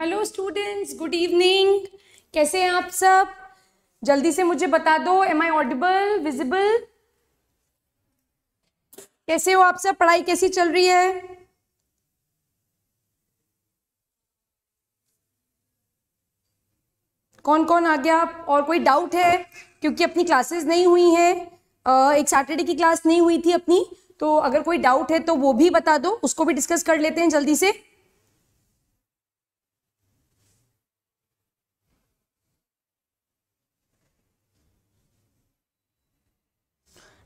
Hello students, good evening. कैसे हैं आप सब? जल्दी से मुझे बता दो, एम आई ऑडिबल, विजिबल? कैसे हो आप सब? पढ़ाई कैसी चल रही है? कौन कौन आ गया? और कोई डाउट है? क्योंकि अपनी क्लासेस नहीं हुई हैं, एक सैटरडे की क्लास नहीं हुई थी अपनी, तो अगर कोई डाउट है तो वो भी बता दो, उसको भी डिस्कस कर लेते हैं जल्दी से।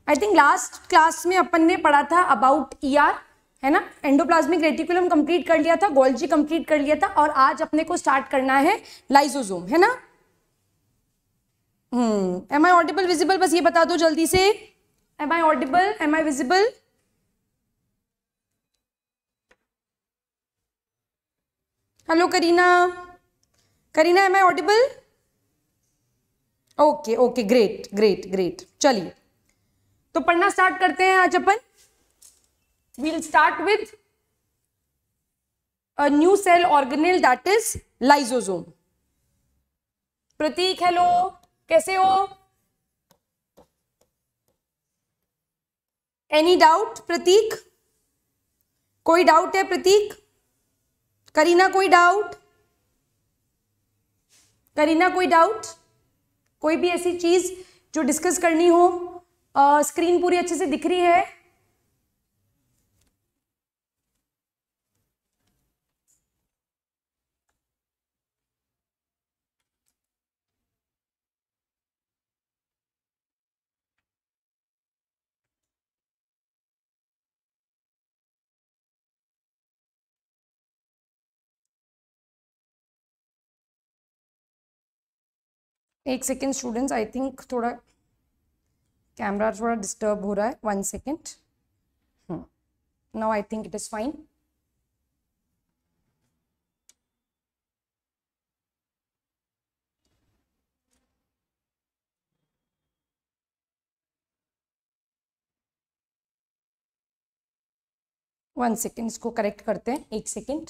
आई थिंक लास्ट क्लास में अपन ने पढ़ा था अबाउट ईआर, है ना? एंडोप्लाज्मिक रेटिकुलम कंप्लीट कर लिया था, गोल्जी कंप्लीट कर लिया था, और आज अपने को स्टार्ट करना है लाइसोसोम, है ना? Am I audible, visible? बस ये बता दो जल्दी से, am I audible, am I visible? Hello Kareena, Kareena am I audible? Okay okay, great great great. चलिए तो पढ़ना स्टार्ट करते हैं आज अपन। We'll start with a new cell organelle that is lysosome. Prateek, hello, कैसे हो? Any doubt Prateek? कोई डाउट है प्रतीक? करीना कोई डाउट? करीना कोई डाउट? कोई भी ऐसी चीज जो डिस्कस करनी हो? स्क्रीन पूरी अच्छे से दिख रही है? एक सेकेंड स्टूडेंट्स, आई थिंक थोड़ा कैमरा थोड़ा डिस्टर्ब हो रहा है। 1 second. Now I think it is fine. One second, इसको करेक्ट करते हैं, 1 सेकेंड।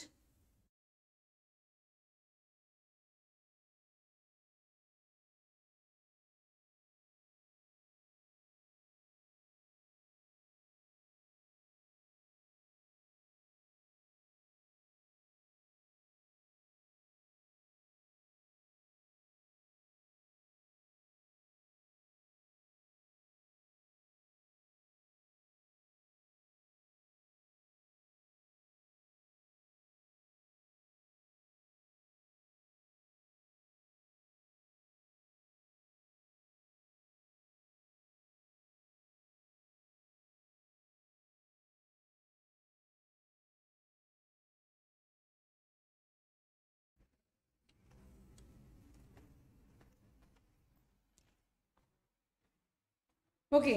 ओके,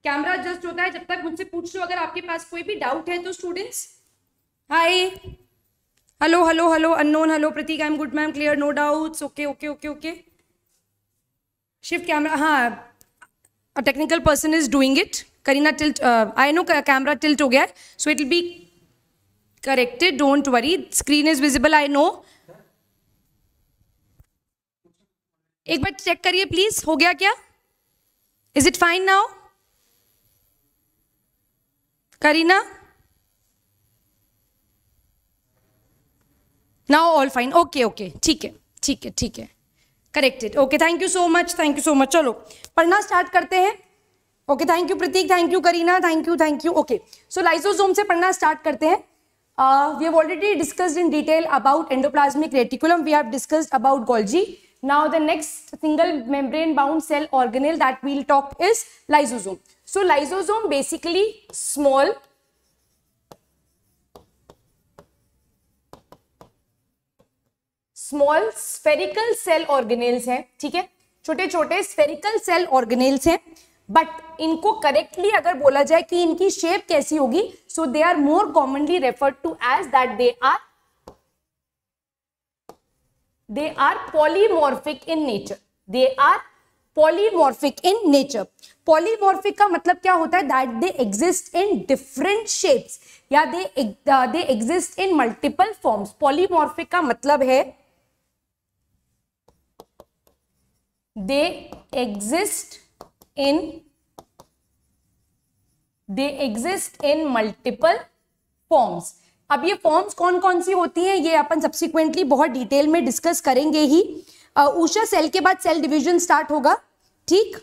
कैमरा जस्ट होता है जब तक मुझसे पूछ लो अगर आपके पास कोई भी डाउट है तो students. Hi, hello hello hello, unknown, hello Prateek, I am good ma'am, clear, no doubts, okay okay okay okay. Shift camera, हाँ, a technical person is doing it. Kareena tilt, I know camera tilt हो गया है, so it will be corrected, don't worry, screen is visible, I know. एक बार check करिए please, हो गया क्या? Is it fine now? Karina? Now all fine. Okay, okay. ठीक है, ठीक है, ठीक है. Corrected. Okay, thank you so much. Thank you so much. चलो पढ़ना स्टार्ट करते हैं. Okay, thank you Prateek, thank you Karina, thank you, thank you. Okay, so lysosome से पढ़ना स्टार्ट करते हैं. We have already discussed in detail about endoplasmic reticulum. We have discussed about Golgi. Now the next single membrane bound cell organelle that we'll talk is lysosome. So lysosome basically small spherical cell organelles हैं, ठीक है? छोटे छोटे spherical cell organelles हैं, but इनको correctly अगर बोला जाए कि इनकी शेप कैसी होगी, so they are more commonly referred to as that they are polymorphic in nature. They are polymorphic in nature. Polymorphic का मतलब क्या होता है? That they exist in different shapes या they exist in multiple forms. Polymorphic का मतलब है they exist in multiple forms. अब ये फॉर्म्स कौन कौन सी होती हैं ये अपन सब्सिक्वेंटली बहुत डिटेल में डिस्कस करेंगे ही। उषा सेल के बाद सेल डिवीजन स्टार्ट होगा, ठीक?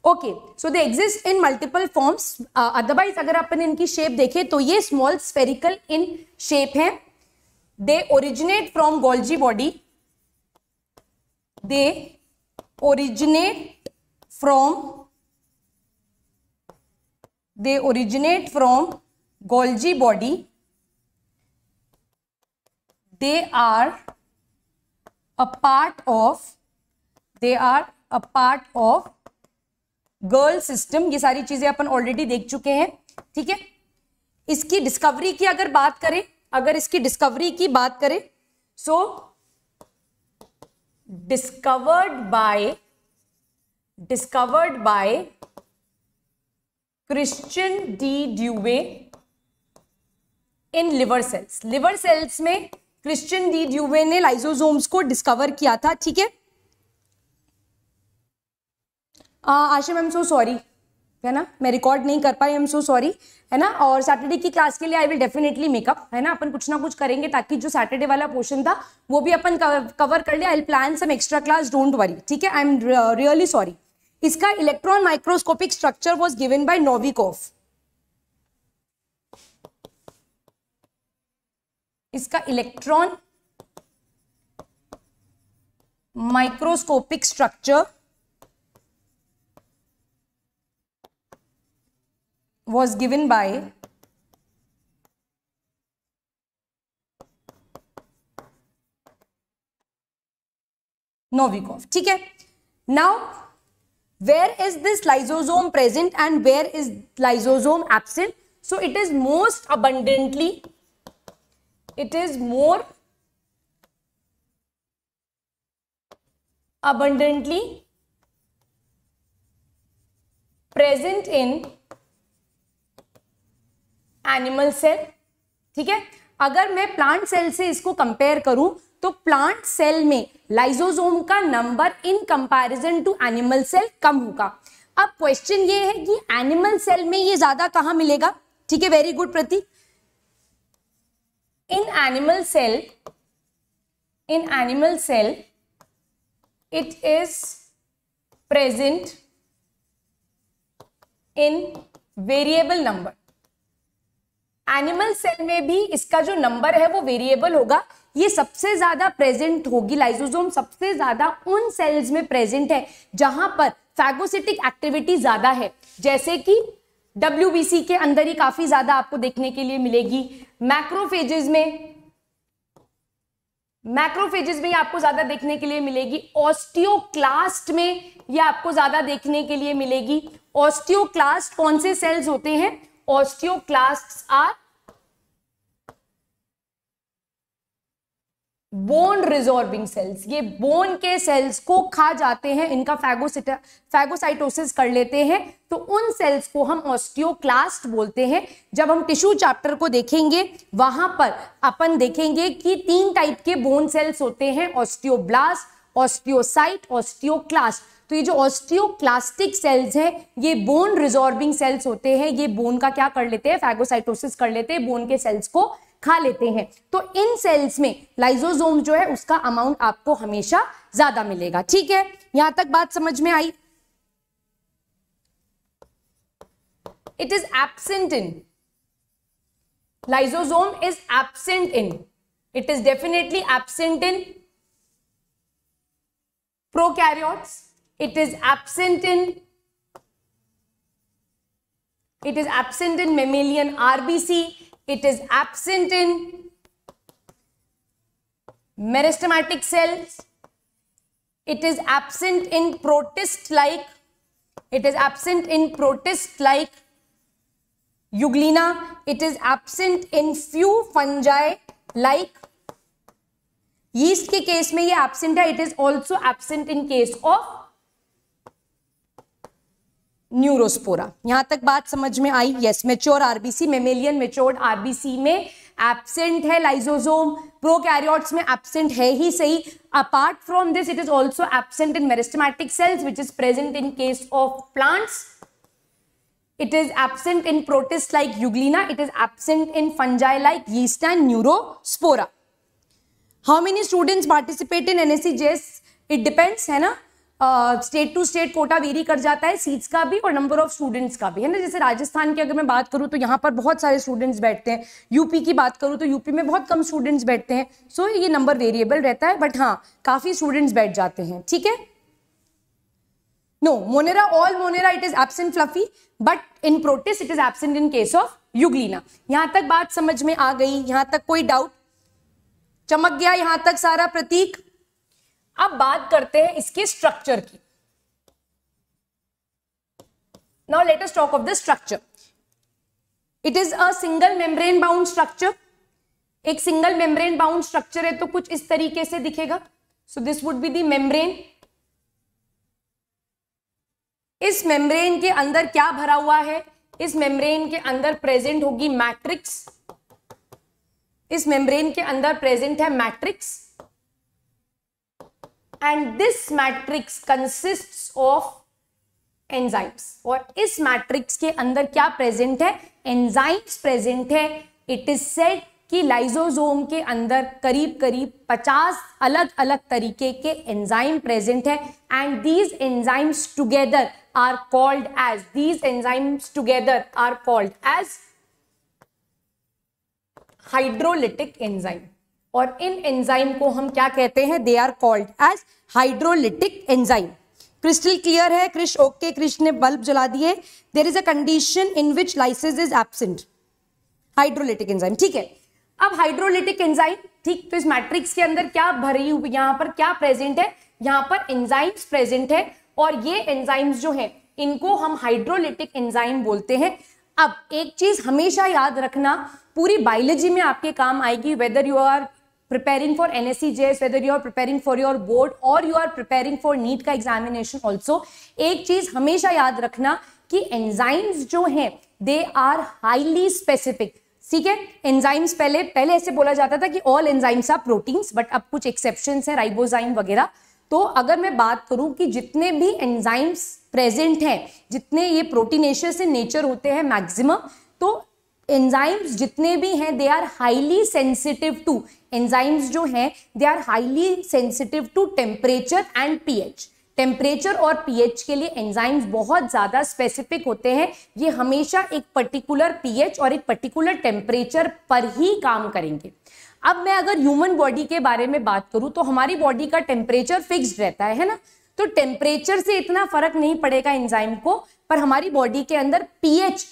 Okay, so they exist in multiple forms. Otherwise अगर अपन इनकी शेप देखें तो ये स्मॉल स्फेरिकल इन शेप है। They originate from Golgi body, they originate from Golgi body. They are a part of girl system. ये सारी चीजें अपन ऑलरेडी देख चुके हैं, ठीक है? इसकी डिस्कवरी की अगर बात करें, so discovered by Christian de Duve in liver cells. Liver cells में क्रिश्चियन डी ड्यूवे ने लाइसोसोम्स को डिस्कवर किया था, ठीक है? आशा मैम सो सॉरी, है ना, मैं रिकॉर्ड नहीं कर पाई, आई एम सो सॉरी, है ना। और सैटरडे की क्लास के लिए आई विल डेफिनेटली मेकअप, है ना। अपन कुछ ना कुछ करेंगे ताकि जो सैटरडे वाला पोर्शन था वो भी अपन कवर कर ले। I will plan some extra class, don't worry, ठीक है। I am really sorry. इसका electron microscopic structure was given by Novikoff. इसका electron microscopic structure was given by Novikov, ठीक है। Now where is this lysosome present and where is lysosome absent? So it is most abundantly, it is more abundantly present in animal cell, ठीक है। अगर मैं plant cell से इसको compare करूं तो प्लांट सेल में लाइसोसोम का number in comparison to animal cell कम होगा। अब क्वेश्चन ये है कि एनिमल सेल में ये ज्यादा कहां मिलेगा, ठीक है। Very good Pratik. In animal cell it is present in variable number. Animal cell में भी इसका जो नंबर है वो वेरिएबल होगा। ये सबसे ज्यादा प्रेजेंट होगी, लाइसोसोम सबसे ज्यादा उन सेल्स में प्रेजेंट है जहां पर फैगोसिटिक एक्टिविटी ज्यादा है, जैसे कि डब्ल्यूबीसी के अंदर ही काफी ज्यादा आपको देखने के लिए मिलेगी। मैक्रोफेजेस में आपको ज्यादा देखने के लिए मिलेगी। ऑस्टियोक्लास्ट में ये आपको ज्यादा देखने के लिए मिलेगी। ऑस्टियोक्लास्ट कौन से सेल्स होते हैं? Osteoclasts are bone resorbing cells. ये बोन के सेल्स को खा जाते हैं, इनका फैगोसाइटोसिस कर लेते हैं, तो उन सेल्स को हम ऑस्टियोक्लास्ट बोलते हैं। जब हम टिश्यू चैप्टर को देखेंगे वहां पर अपन देखेंगे कि 3 टाइप के बोन सेल्स होते हैं, ऑस्टियोब्लास्ट, ऑस्टियोसाइट, ऑस्टियोक्लास्ट। तो ये जो ऑस्टियोक्लास्टिक सेल्स हैं ये बोन रिजॉर्बिंग सेल्स होते हैं। ये बोन का क्या कर लेते हैं? फैगोसाइटोसिस कर लेते हैं, बोन के सेल्स को खा लेते हैं। तो इन सेल्स में लाइसोसोम जो है उसका अमाउंट आपको हमेशा ज्यादा मिलेगा, ठीक है। यहां तक बात समझ में आई? It is absent in, lysosome is absent in, it is definitely absent in prokaryotes, it is absent in mammalian RBC, it is absent in meristematic cells, it is absent in protist like Euglena, it is absent in few fungi like yeast के case में ये absent है, it is also absent in case of Neurospora. यहां तक बात समझ में आई? Yes, mature RBC, mammalian matured RBC में एब्सेंट है लाइसोसोम, प्रोकैरियोट्स में एब्सेंट है ही सही। Apart from this it is also absent in meristematic cells which is present in case of plants. It is absent in protists like Euglena. It is absent in fungi like yeast and neurospora. How many students participate in NSC-JS? It depends, है ना, state to state quota vary कर जाता है, seats का भी और number of students का भी, है ना। जैसे राजस्थान की अगर मैं बात करूं तो यहाँ पर बहुत सारे स्टूडेंट्स बैठते हैं, यूपी की बात करूं तो यूपी में बहुत कम स्टूडेंट्स बैठते हैं। सो ये नंबर वेरिएबल रहता है, बट हाँ काफी स्टूडेंट्स बैठ जाते हैं, ठीक है। No, Monera, all Monera, it is absent fluffy, but in Protists it is absent in case of Euglena. यहां तक बात समझ में आ गई? यहां तक कोई डाउट? चमक गया यहां तक सारा प्रतीक? अब बात करते हैं इसके स्ट्रक्चर की। Now let us talk of the structure. It is a single membrane bound structure. एक सिंगल मेम्ब्रेन बाउंड स्ट्रक्चर है तो कुछ इस तरीके से दिखेगा। So this would be the membrane. इस मेम्ब्रेन के अंदर क्या भरा हुआ है? इस मेम्ब्रेन के अंदर प्रेजेंट होगी मैट्रिक्स। इस मेम्ब्रेन के अंदर प्रेजेंट है matrix and this matrix consists of enzymes. और इस मैट्रिक्स के अंदर क्या प्रेजेंट है? एंजाइम्स प्रेजेंट है। इट इज सेड कि लाइसोसोम के अंदर करीब करीब 50 अलग अलग तरीके के एंजाइम प्रेजेंट है and these enzymes together are called as, these enzymes together are called as hydrolytic enzyme। और इन एंजाइम को हम क्या कहते हैं? They are called as hydrolytic enzyme। Crystal clear है कृष? ओके, कृष ने बल्ब जला दिए। There is a condition in which lysis is absent, hydrolytic enzyme, ठीक है। अब हाइड्रोलिटिक एंजाइम, ठीक, तो इस मैट्रिक्स के अंदर क्या भरी हुई, यहां पर क्या प्रेजेंट है? यहां पर एंजाइम्स प्रेजेंट है और ये एंजाइम्स जो हैं इनको हम हाइड्रोलिटिक एंजाइम बोलते हैं। अब एक चीज हमेशा याद रखना, पूरी बायोलॉजी में आपके काम आएगी, whether you are preparing for NSC-JS, whether you are preparing for your board और you are preparing for NEET का एग्जामिनेशन ऑल्सो। एक चीज हमेशा याद रखना कि एंजाइम्स जो हैं दे आर हाईली स्पेसिफिक, ठीक है। एंजाइम्स पहले ऐसे बोला जाता था कि all enzymes are proteins, but अब कुछ एक्सेप्शंस हैं, राइबोजाइम वगैरह। तो अगर मैं बात करूं कि जितने भी एंजाइम्स प्रेजेंट हैं, जितने ये प्रोटीनेशियस इन नेचर होते हैं मैक्सिमम, तो एंजाइम्स जितने भी हैं they are highly sensitive to, enzymes जो हैं they are highly sensitive to temperature and pH. Temperature और पीएच के लिए एंजाइम्स बहुत ज्यादा स्पेसिफिक होते हैं। ये हमेशा एक पर्टिकुलर पीएच और एक पर्टिकुलर टेम्परेचर पर ही काम करेंगे। अब मैं अगर ह्यूमन बॉडी के बारे में बात करूं तो हमारी बॉडी का टेम्परेचर फिक्स्ड रहता है ना, तो टेम्परेचर से इतना फर्क नहीं पड़ेगा एंजाइम को, पर हमारी बॉडी के अंदर पीएच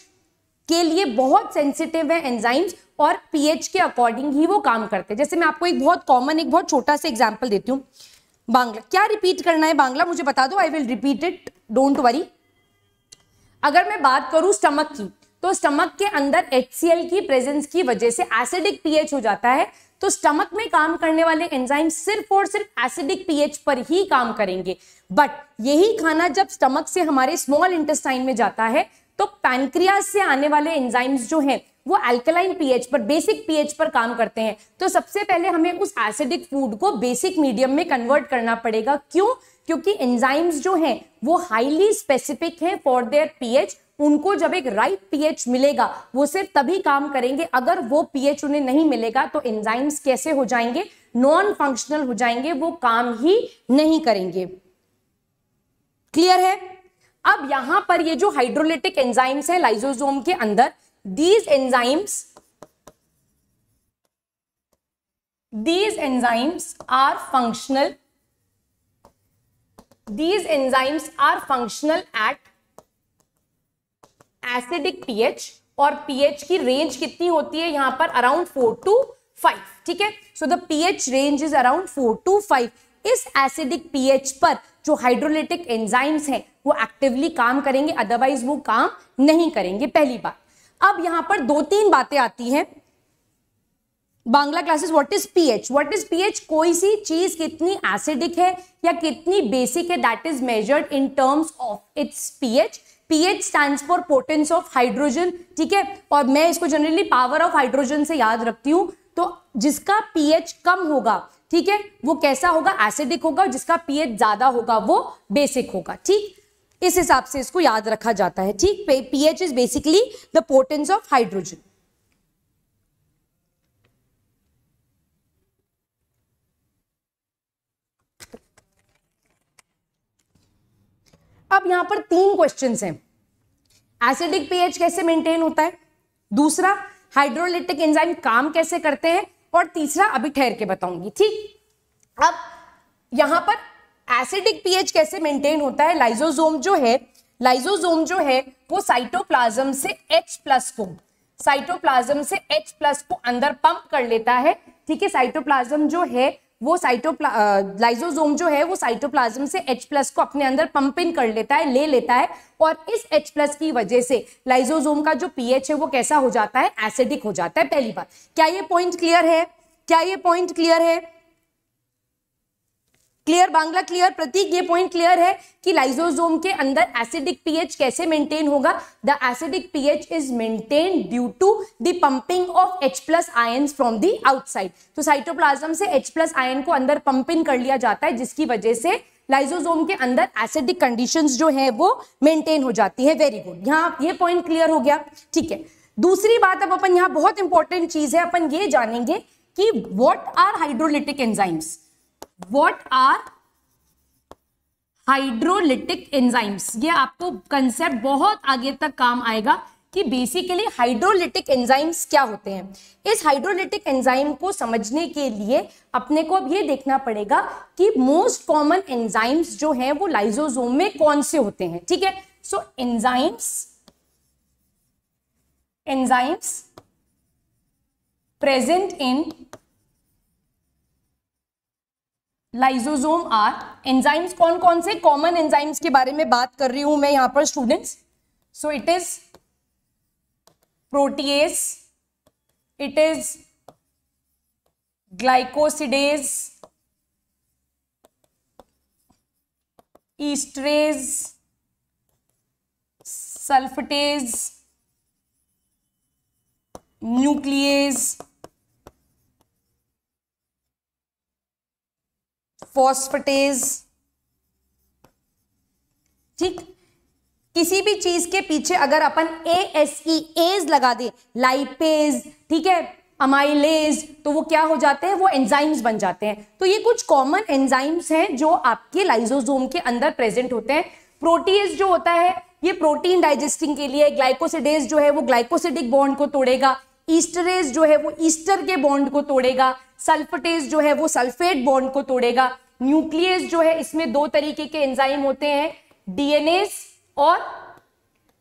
के लिए बहुत सेंसिटिव है एंजाइम्स और पीएच के अकॉर्डिंग ही वो काम करते हैं। जैसे मैं आपको एक बहुत कॉमन, एक बहुत छोटा सा एग्जाम्पल देती हूँ। बांग्ला, क्या रिपीट करना है बांग्ला मुझे बता दो, I will repeat it, don't worry. अगर मैं बात करूं स्टमक की, तो स्टमक के अंदर HCl की प्रेजेंस की वजह से एसिडिक पीएच हो जाता है। तो स्टमक में काम करने वाले एंजाइम सिर्फ और सिर्फ एसिडिक पीएच पर ही काम करेंगे। बट यही खाना जब स्टमक से हमारे स्मॉल इंटेस्टाइन में जाता है तो पैनक्रियाज से आने वाले एंजाइम्स जो हैं वो अल्कलाइन पीएच पर, बेसिक पीएच पर काम करते हैं। तो सबसे पहले हमें उस एसिडिक फूड को बेसिक मीडियम में कन्वर्ट करना पड़ेगा। क्यों? क्योंकि एंजाइम्स जो हैं वो हाईली स्पेसिफिक हैं फॉर देयर पीएच। उनको जब एक राइट पीएच मिलेगा वो सिर्फ तभी काम करेंगे, अगर वो पीएच उन्हें नहीं मिलेगा तो एंजाइम्स कैसे हो जाएंगे? नॉन फंक्शनल हो जाएंगे, वो काम ही नहीं करेंगे। क्लियर है? अब यहां पर ये जो हाइड्रोलिटिक एंजाइम्स है लाइसोसोम के अंदर, these enzymes are functional. These enzymes are functional at acidic pH और pH की रेंज कितनी होती है यहां पर? अराउंड 4 to 5, ठीक है। So the pH range is around 4 to 5। इस एसिडिक pH पर जो हाइड्रोलिटिक एंजाइम्स हैं वो एक्टिवली काम करेंगे, अदरवाइज वो काम नहीं करेंगे, पहली बात। अब यहां पर 2-3 बातें आती हैं Bangla classes, what is pH? What is pH? कोई सी चीज कितनी एसिडिक है या कितनी बेसिक है, that is measured in terms of its pH. PH stands for potence of hydrogen. ठीक है, और मैं इसको जनरली पावर ऑफ हाइड्रोजन से याद रखती हूं. तो जिसका पीएच कम होगा, ठीक है, वो कैसा होगा? एसिडिक होगा. जिसका पीएच ज्यादा होगा वो बेसिक होगा. ठीक, इस हिसाब से इसको याद रखा जाता है. ठीक, pH is basically the potence of hydrogen. अब यहां पर 3 क्वेश्चंस हैं. एसिडिक पीएच कैसे मेंटेन होता है, दूसरा हाइड्रोलिटिक एंजाइम काम कैसे करते हैं, और तीसरा अभी ठहर के बताऊंगी. ठीक, अब यहां पर एसिडिक पीएच कैसे मेंटेन होता है. लाइसोसोम जो है वो साइटोप्लाज्म से H+ को अंदर पंप कर लेता है. ठीक है, साइटोप्लाज्म जो है वो लाइसोसोम जो है वो साइटोप्लाज्म से H+ को अपने अंदर पंप इन कर लेता है, ले लेता है, और इस H+ की वजह से लाइसोसोम का जो पीएच है वो कैसा हो जाता है? एसिडिक हो जाता है. पहली बात, क्या ये पॉइंट क्लियर है? क्लियर बांग्ला, क्लियर प्रतीक, ये पॉइंट क्लियर है कि लाइसोसोम के अंदर एसिडिक पीएच कैसे मेंटेन होगा? The acidic pH is maintained due to the pumping of H+ ions from the outside. तो साइटोप्लाज्म से H+ आयन को अंदर पंप इन कर लिया जाता है, जिसकी वजह से लाइसोसोम के अंदर एसिडिक कंडीशंस जो है वो मेंटेन हो जाती है. वेरी गुड, यहाँ ये पॉइंट क्लियर हो गया. ठीक है, दूसरी बात अब अपन यहाँ बहुत इंपॉर्टेंट चीज है, अपन ये जानेंगे कि what are hydrolytic enzymes. What are hydrolytic enzymes? ये आपको कंसेप्ट बहुत आगे तक काम आएगा कि बेसिकली हाइड्रोलिटिक एंजाइम्स क्या होते हैं. इस हाइड्रोलिटिक एंजाइम को समझने के लिए अपने को अब ये देखना पड़ेगा कि मोस्ट कॉमन एंजाइम्स जो हैं वो लाइसोसोम में कौन से होते हैं. ठीक है, so enzymes present in lysosome are. Enzymes कौन कौन से? कॉमन एंजाइम्स के बारे में बात कर रही हूं मैं यहां पर students. So it is protease, it is glycosidase, esterase, sulphatase, nuclease, phosphatase. ठीक, किसी भी चीज के पीछे अगर अपन एज लगा दे, लाइपेज, ठीक है, अमाइलेज, तो वो क्या हो जाते हैं? वो एंजाइम्स बन जाते हैं. तो ये कुछ कॉमन एंजाइम्स हैं जो आपके लाइसोसोम के अंदर प्रेजेंट होते हैं. प्रोटीएज जो होता है ये प्रोटीन डाइजेस्टिंग के लिए, ग्लाइकोसिडेज जो है वो ग्लाइकोसिडिक बॉन्ड को तोड़ेगा, ईस्टरेज जो है वो ईस्टर के बॉन्ड को तोड़ेगा, सल्फेटेज जो है वो सल्फेट बॉन्ड को तोड़ेगा, न्यूक्लियस जो है इसमें 2 तरीके के एंजाइम होते हैं, डीएनएज और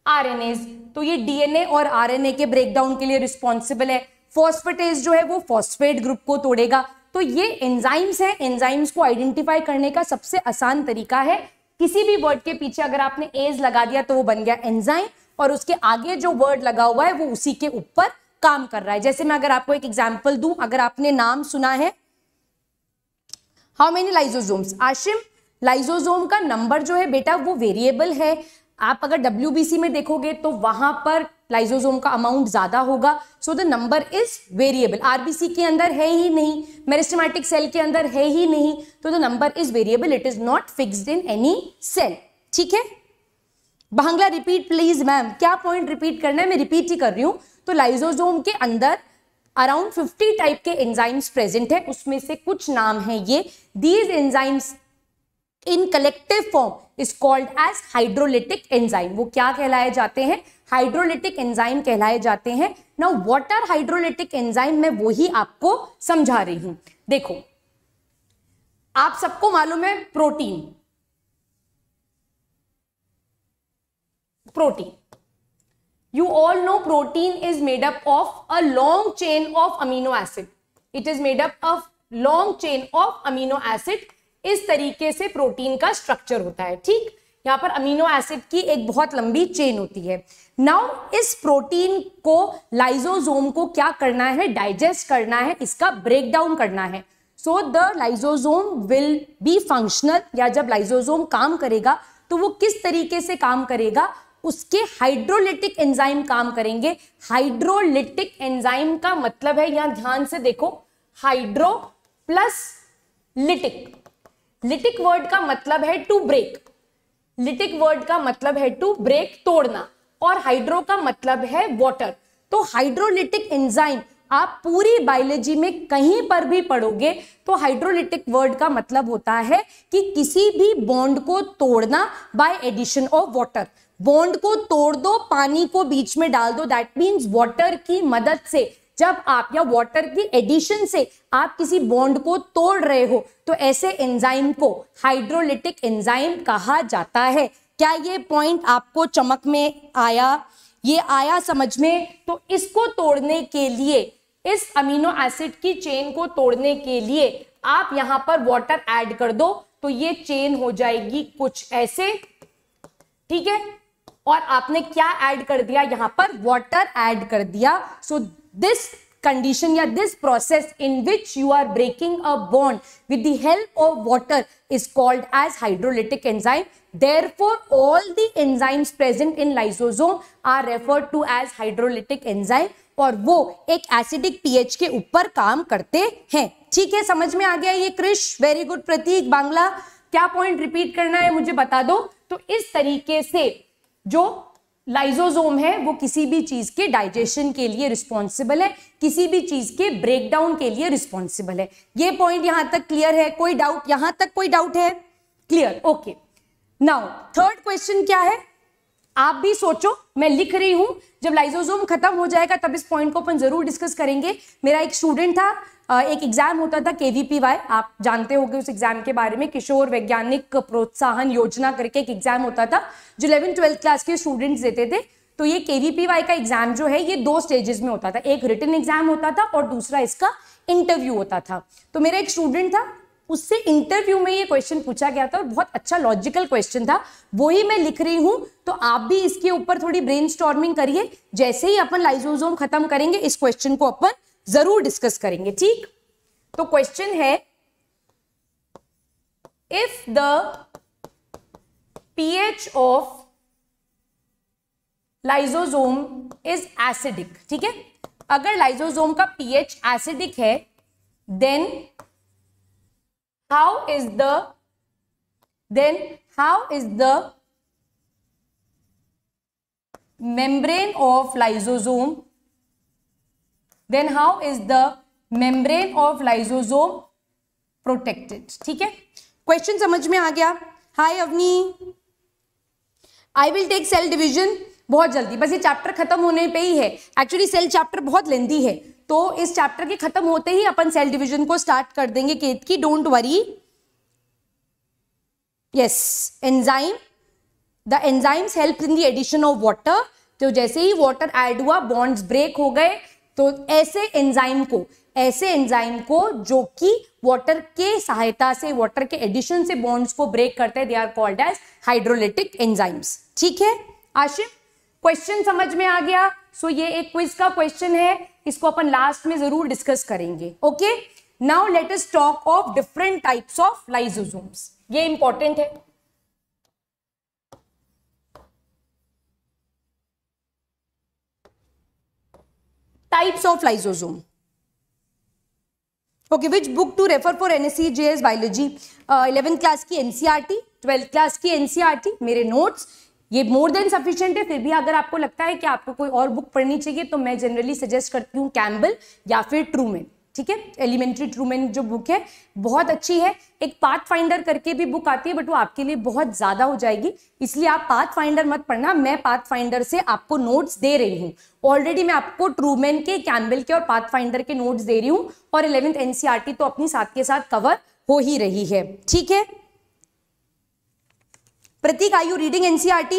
आरएनएज. तो ये डीएनए और आरएनए के ब्रेकडाउन के लिए रिस्पॉन्सिबल है. फॉस्फेटेज जो है वो फॉस्फेट ग्रुप को तोड़ेगा. तो ये एंजाइम्स हैं. एंजाइम्स को आइडेंटिफाई करने का सबसे आसान तरीका है, किसी भी वर्ड के पीछे अगर आपने एज लगा दिया तो वो बन गया एंजाइम, और उसके आगे जो वर्ड लगा हुआ है वो उसी के ऊपर काम कर रहा है. जैसे मैं अगर आपको एक एग्जांपल दूं, अगर आपने नाम सुना है how many lysosomes, Ashim, lysosome का नंबर जो है बेटा वो वेरिएबल है. आप अगर WBC में देखोगे तो वहां पर लाइसोसोम का अमाउंट ज्यादा होगा, so the number is variable. RBC के अंदर है ही नहीं, मेरिस्टेमेटिक सेल के अंदर है ही नहीं, तो the number is variable, it is not fixed in any cell. ठीक है, बांग्ला रिपीट प्लीज मैम. क्या पॉइंट रिपीट करना है? मैं रिपीट ही कर रही हूं. तो लाइसोसोम के अंदर अराउंड 50 टाइप के एंजाइम्स प्रेजेंट है, उसमें से कुछ नाम है ये. These enzymes in collective form is called as hydrolytic enzyme. वो क्या कहलाए जाते हैं? हाइड्रोलिटिक एंजाइम कहलाए जाते हैं. Now what are hydrolytic enzyme, मैं वही आपको समझा रही हूं. देखो, आप सबको मालूम है protein, you all know protein is made up of a long chain of amino acid. It is made up of long chain of amino acid. इस तरीके से प्रोटीन का स्ट्रक्चर होता है. ठीक, यहाँ पर अमीनो एसिड की एक बहुत लंबी चेन होती है। नाउ इस प्रोटीन को लाइसोसोम को क्या करना है, डाइजेस्ट करना है, इसका ब्रेक डाउन करना है। So the lysosome will be functional, या जब लाइसोसोम काम करेगा तो वो किस तरीके से काम करेगा, उसके हाइड्रोलिटिक एंजाइम काम करेंगे। हाइड्रोलिटिक एंजाइम का मतलब है, यहां ध्यान से देखो, hydro plus lytic. Lytic word का मतलब है टू ब्रेक, लिटिक वर्ड का मतलब है टू ब्रेक, तोड़ना, और हाइड्रो का मतलब है वाटर। तो हाइड्रोलिटिक एंजाइम आप पूरी बायोलॉजी में कहीं पर भी पढ़ोगे तो हाइड्रोलिटिक वर्ड का मतलब होता है कि किसी भी बॉन्ड को तोड़ना by addition of water. Bond को तोड़ दो, पानी को बीच में डाल दो, दैट मीन्स वाटर की मदद से जब आप, या वाटर की एडिशन से आप किसी बॉन्ड को तोड़ रहे हो तो ऐसे एंजाइम को हाइड्रोलिटिक एंजाइम कहा जाता है। क्या ये पॉइंट आपको चमक में आया, ये आया समझ में? तो इसको तोड़ने के लिए, इस अमीनो एसिड की चेन को तोड़ने के लिए आप यहां पर वाटर ऐड कर दो तो ये चेन हो जाएगी कुछ ऐसे, ठीक है। और आपने क्या ऐड कर दिया, यहां पर वाटर ऐड कर दिया। सो दिस condition या this process in which you are breaking a bond with the help of water is called as hydrolytic enzyme. Therefore, all the enzymes present in lysosome are referred to as hydrolytic enzyme और वो एक acidic pH के ऊपर काम करते हैं। ठीक है, समझ में आ गया ये क्रिश? वेरी गुड प्रतीक। बांग्ला क्या पॉइंट रिपीट करना है मुझे बता दो। तो इस तरीके से जो लाइसोसोम है वो किसी भी चीज के डाइजेशन के लिए रिस्पॉन्सिबल है, किसी भी चीज के ब्रेकडाउन के लिए रिस्पॉन्सिबल है। ये पॉइंट यहां तक क्लियर है? कोई डाउट? यहां तक कोई डाउट है? Clear, okay. Now third question क्या है, आप भी सोचो, मैं लिख रही हूं, जब लाइसोसोम खत्म हो जाएगा तब इस पॉइंट को अपन जरूर डिस्कस करेंगे। मेरा एक स्टूडेंट था, एक एग्जाम होता था KVPY, आप जानते होंगे उस एग्जाम के बारे में, किशोर वैज्ञानिक प्रोत्साहन योजना करके एक एग्जाम होता था जो 11th-12th क्लास के स्टूडेंट्स देते थे। तो ये KVPY का एग्जाम जो है ये 2 स्टेजेस में होता था, एक रिटन एग्जाम होता था और दूसरा इसका इंटरव्यू होता था। तो मेरा एक स्टूडेंट था, उससे इंटरव्यू में ये क्वेश्चन पूछा गया था और बहुत अच्छा लॉजिकल क्वेश्चन था, वही मैं लिख रही हूं। तो आप भी इसके ऊपर थोड़ी ब्रेनस्टॉर्मिंग करिए, जैसे ही अपन लाइसोसोम खत्म करेंगे इस क्वेश्चन को अपन जरूर डिस्कस करेंगे, ठीक। तो क्वेश्चन है, if the pH of lysosome is acidic, ठीक है, अगर लाइसोसोम का pH एसिडिक है, then how is the membrane of lysosome, then how is the membrane of lysosome protected? ठीक है, क्वेश्चन समझ में आ गया? Hi Avani, I will take cell division बहुत जल्दी, बस ये चैप्टर खत्म होने पे ही है। एक्चुअली सेल चैप्टर बहुत लेंदी है, तो इस चैप्टर के खत्म होते ही अपन सेल डिवीजन को स्टार्ट कर देंगे Ketaki, don't worry. Yes, enzyme, the enzymes help in the addition of water. तो जैसे ही वाटर ऐड हुआ बॉन्ड्स ब्रेक हो गए, तो ऐसे एंजाइम को जो कि वाटर के सहायता से, वाटर के एडिशन से बॉन्ड्स को ब्रेक करते हैं, they are called as hydrolytic enzymes. ठीक है आशिफ, क्वेश्चन समझ में आ गया? सो ये एक क्विज का क्वेश्चन है, इसको अपन लास्ट में जरूर डिस्कस करेंगे। Okay, now let us talk of different types of lysosomes, ये इंपॉर्टेंट है। Types of lysosome, okay, which book to refer for NSE JS biology? 11th class की NCERT, 12th क्लास की NCERT, मेरे notes ये more than sufficient है। फिर भी अगर आपको लगता है कि आपको कोई और बुक पढ़नी चाहिए तो मैं जनरली सजेस्ट करती हूँ कैम्बल या फिर ट्रूमैन, ठीक है, एलिमेंट्री ट्रूमैन जो बुक है बहुत अच्छी है। एक पाथ फाइंडर करके भी बुक आती है, बट वो आपके लिए बहुत ज्यादा हो जाएगी, इसलिए आप पाथ फाइंडर मत पढ़ना। मैं पाथ फाइंडर से आपको नोट्स दे रही हूँ, ऑलरेडी मैं आपको ट्रूमैन के, कैम्बल के और पाथ फाइंडर के नोट्स दे रही हूँ, और 11th NCERT तो अपनी साथ के साथ कवर हो ही रही है। ठीक है Prateek, are you reading NCERT?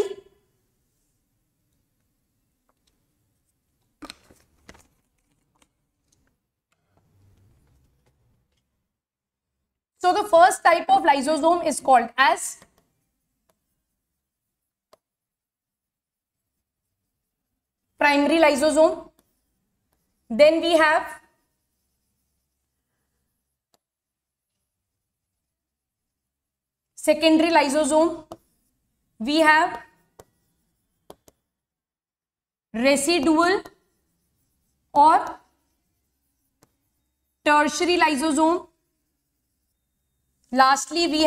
So the first type of lysosome is called as primary lysosome, then we have secondary lysosome, we have residual or tertiary lysosome, lastly we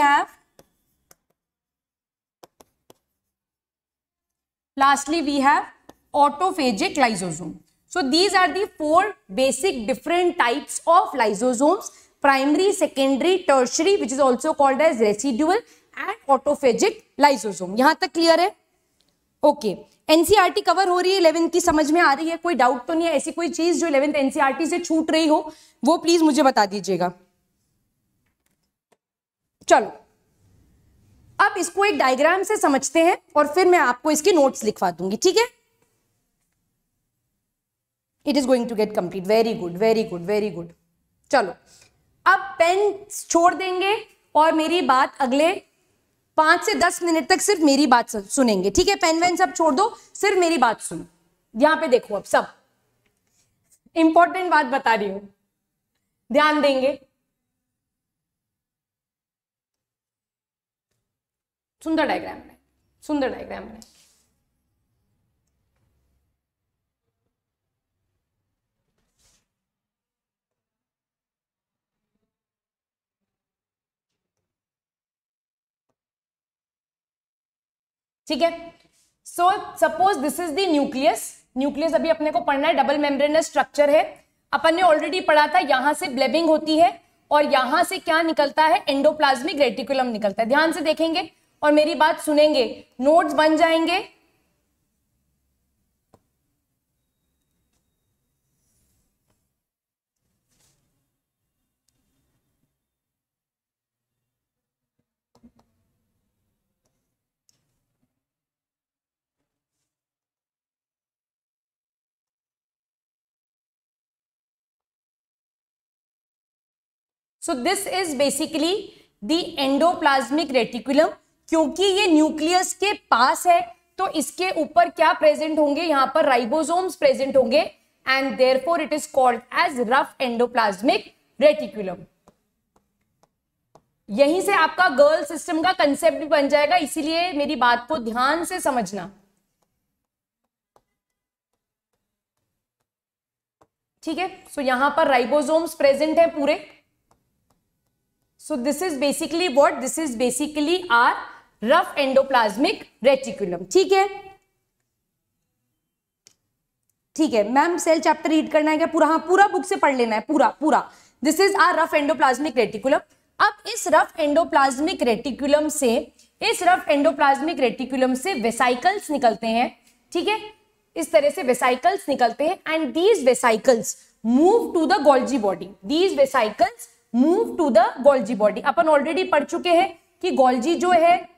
have autophagic lysosome. So these are the four basic different types of lysosomes: primary, secondary, tertiary, which is also called as residual, and autophagic lysosome. यहां तक clear है? Okay, NCERT cover हो रही है, 11th की समझ में आ रही है, कोई डाउट तो नहीं है? ऐसी कोई चीज जो 11th एनसीईआरटी से छूट रही हो वो प्लीज मुझे बता दीजिएगा. चलो अब इसको एक डायग्राम से समझते हैं और फिर मैं आपको इसकी नोट्स लिखवा दूंगी, ठीक है? It is going to get complete. Very good, very good, very good. चलो अब पेन छोड़ देंगे और मेरी बात अगले 5 से 10 मिनट तक सिर्फ मेरी बात सुनेंगे, ठीक है? पेन वेन सब छोड़ दो, सिर्फ मेरी बात सुनो. यहां पे देखो, अब सब इंपॉर्टेंट बात बता रही हूं, ध्यान देंगे. सुंदर डायग्राम है, सुंदर डायग्राम है. ठीक है? So suppose this is the nucleus. Nucleus अभी अपने को पढ़ना है, डबल मेम्ब्रेनस स्ट्रक्चर है. अपन ने ऑलरेडी पढ़ा था, यहां से ब्लेबिंग होती है और यहां से क्या निकलता है? एंडोप्लाज्मिक रेटिकुलम निकलता है. ध्यान से देखेंगे और मेरी बात सुनेंगे, नोट्स बन जाएंगे. सो this is basically the endoplasmic reticulum. क्योंकि ये न्यूक्लियस के पास है तो इसके ऊपर क्या प्रेजेंट होंगे? यहां पर राइबोसोम्स प्रेजेंट होंगे and therefore it is called as rough endoplasmic reticulum. यहीं से आपका गर्ल सिस्टम का कंसेप्ट भी बन जाएगा, इसीलिए मेरी बात को ध्यान से समझना, ठीक है? सो यहां पर राइबोसोम्स प्रेजेंट है पूरे. So this is basically what? This is basically our rough endoplasmic reticulum. ठीक है? ठीक है मैम, सेल चैप्टर रीड करना है क्या पूरा? हाँ, पूरा बुक से पढ़ लेना है, पूरा पूरा. This is our rough endoplasmic reticulum. अब इस रफ एंडोप्लाज्मिक रेटिकुलम से वेसाइकल्स निकलते हैं, ठीक है? इस तरह से वेसाइकल्स निकलते हैं and these vesicles move to the Golgi body. These vesicles move to the Golgi body. अपन ऑलरेडी पढ़ चुके हैं कि गोल्जी जो है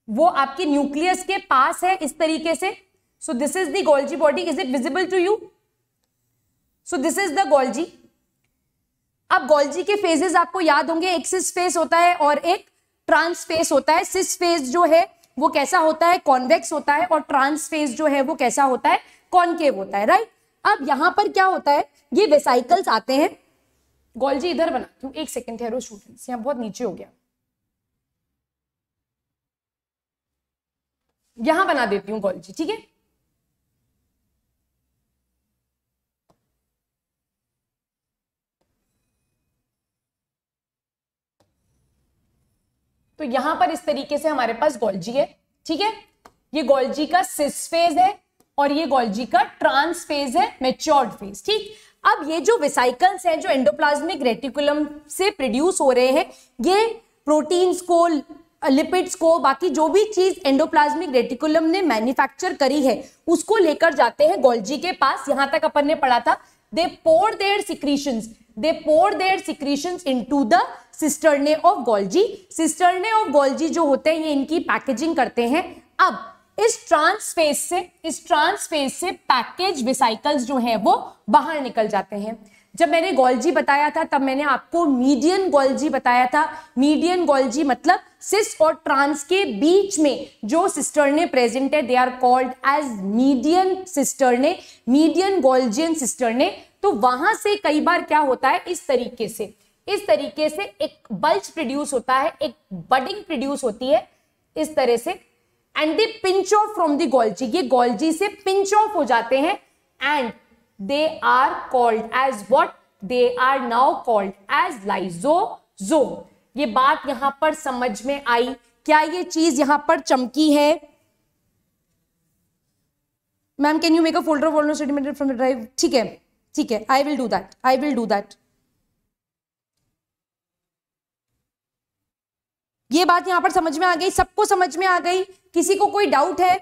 वो आपके न्यूक्लियस के पास है इस तरीके से. So this is the Golgi body. Is it visible to you? So this is the Golgi. अब गोल्जी के फेजेस आपको याद होंगे, एक सिस फेस होता है और एक ट्रांस फेस होता है. सिस फेस जो है वो कैसा होता है? कॉन्वेक्स होता है. और ट्रांस फेस जो है वो कैसा होता है? कॉनकेव होता है, राइट? अब यहां पर क्या होता है? ये वेसाइकल्स आते हैं. गोल्जी इधर बनाती हूँ, एक सेकेंड ठहरो स्टूडेंट्स, यहाँ बहुत नीचे हो गया, यहां बना देती हूँ गोल्जी, ठीक है? तो यहां पर इस तरीके से हमारे पास गोल्जी है, ठीक है? ये गोल्जी का सिस फेज है और ये गोल्जी का ट्रांस फेज है, मैच्योर्ड फेज, ठीक? अब ये जो वेसाइकल्स हैं जो एंडोप्लाज्मिक रेटिकुलम से प्रोड्यूस हो रहे हैं, ये प्रोटीन्स को, लिपिड्स को, बाकी जो भी चीज एंडोप्लाज्मिक रेटिकुलम ने मैन्युफैक्चर करी है उसको लेकर जाते हैं गोल्जी के पास. यहां तक अपन ने पढ़ा था. They pour their secretions into the cisternae of Golgi. Cisternae of Golgi जो होते हैं ये इनकी पैकेजिंग करते हैं. अब इस ट्रांस फेज से पैकेज वेसाइकल्स जो हैं वो बाहर निकल जाते हैं. जब मैंने गोल्जी बताया था तब मैंने आपको मीडियन गोल्जी बताया था। मीडियन गोल्जी मतलब सिस और ट्रांस के बीच में जो सिस्टर्ने प्रेजेंट है, they are called as median cisternae, median Golgian cisternae. तो वहां से कई बार क्या होता है, इस तरीके से एक बल्ज प्रोड्यूस होता है, एक बडिंग प्रोड्यूस होती है इस तरह से, and they pinch off from the Golgi, ये गोल्जी से पिंच ऑफ हो जाते हैं, and they are called as what, they are now called as lysosome. ये बात यहां पर समझ में आई? क्या ये चीज यहां पर चमकी है? Ma'am can you make a folder statement from the drive? ठीक है, ठीक है, I will do that, I will do that. ये बात यहां पर समझ में आ गई, सबको समझ में आ गई? किसी को कोई डाउट है?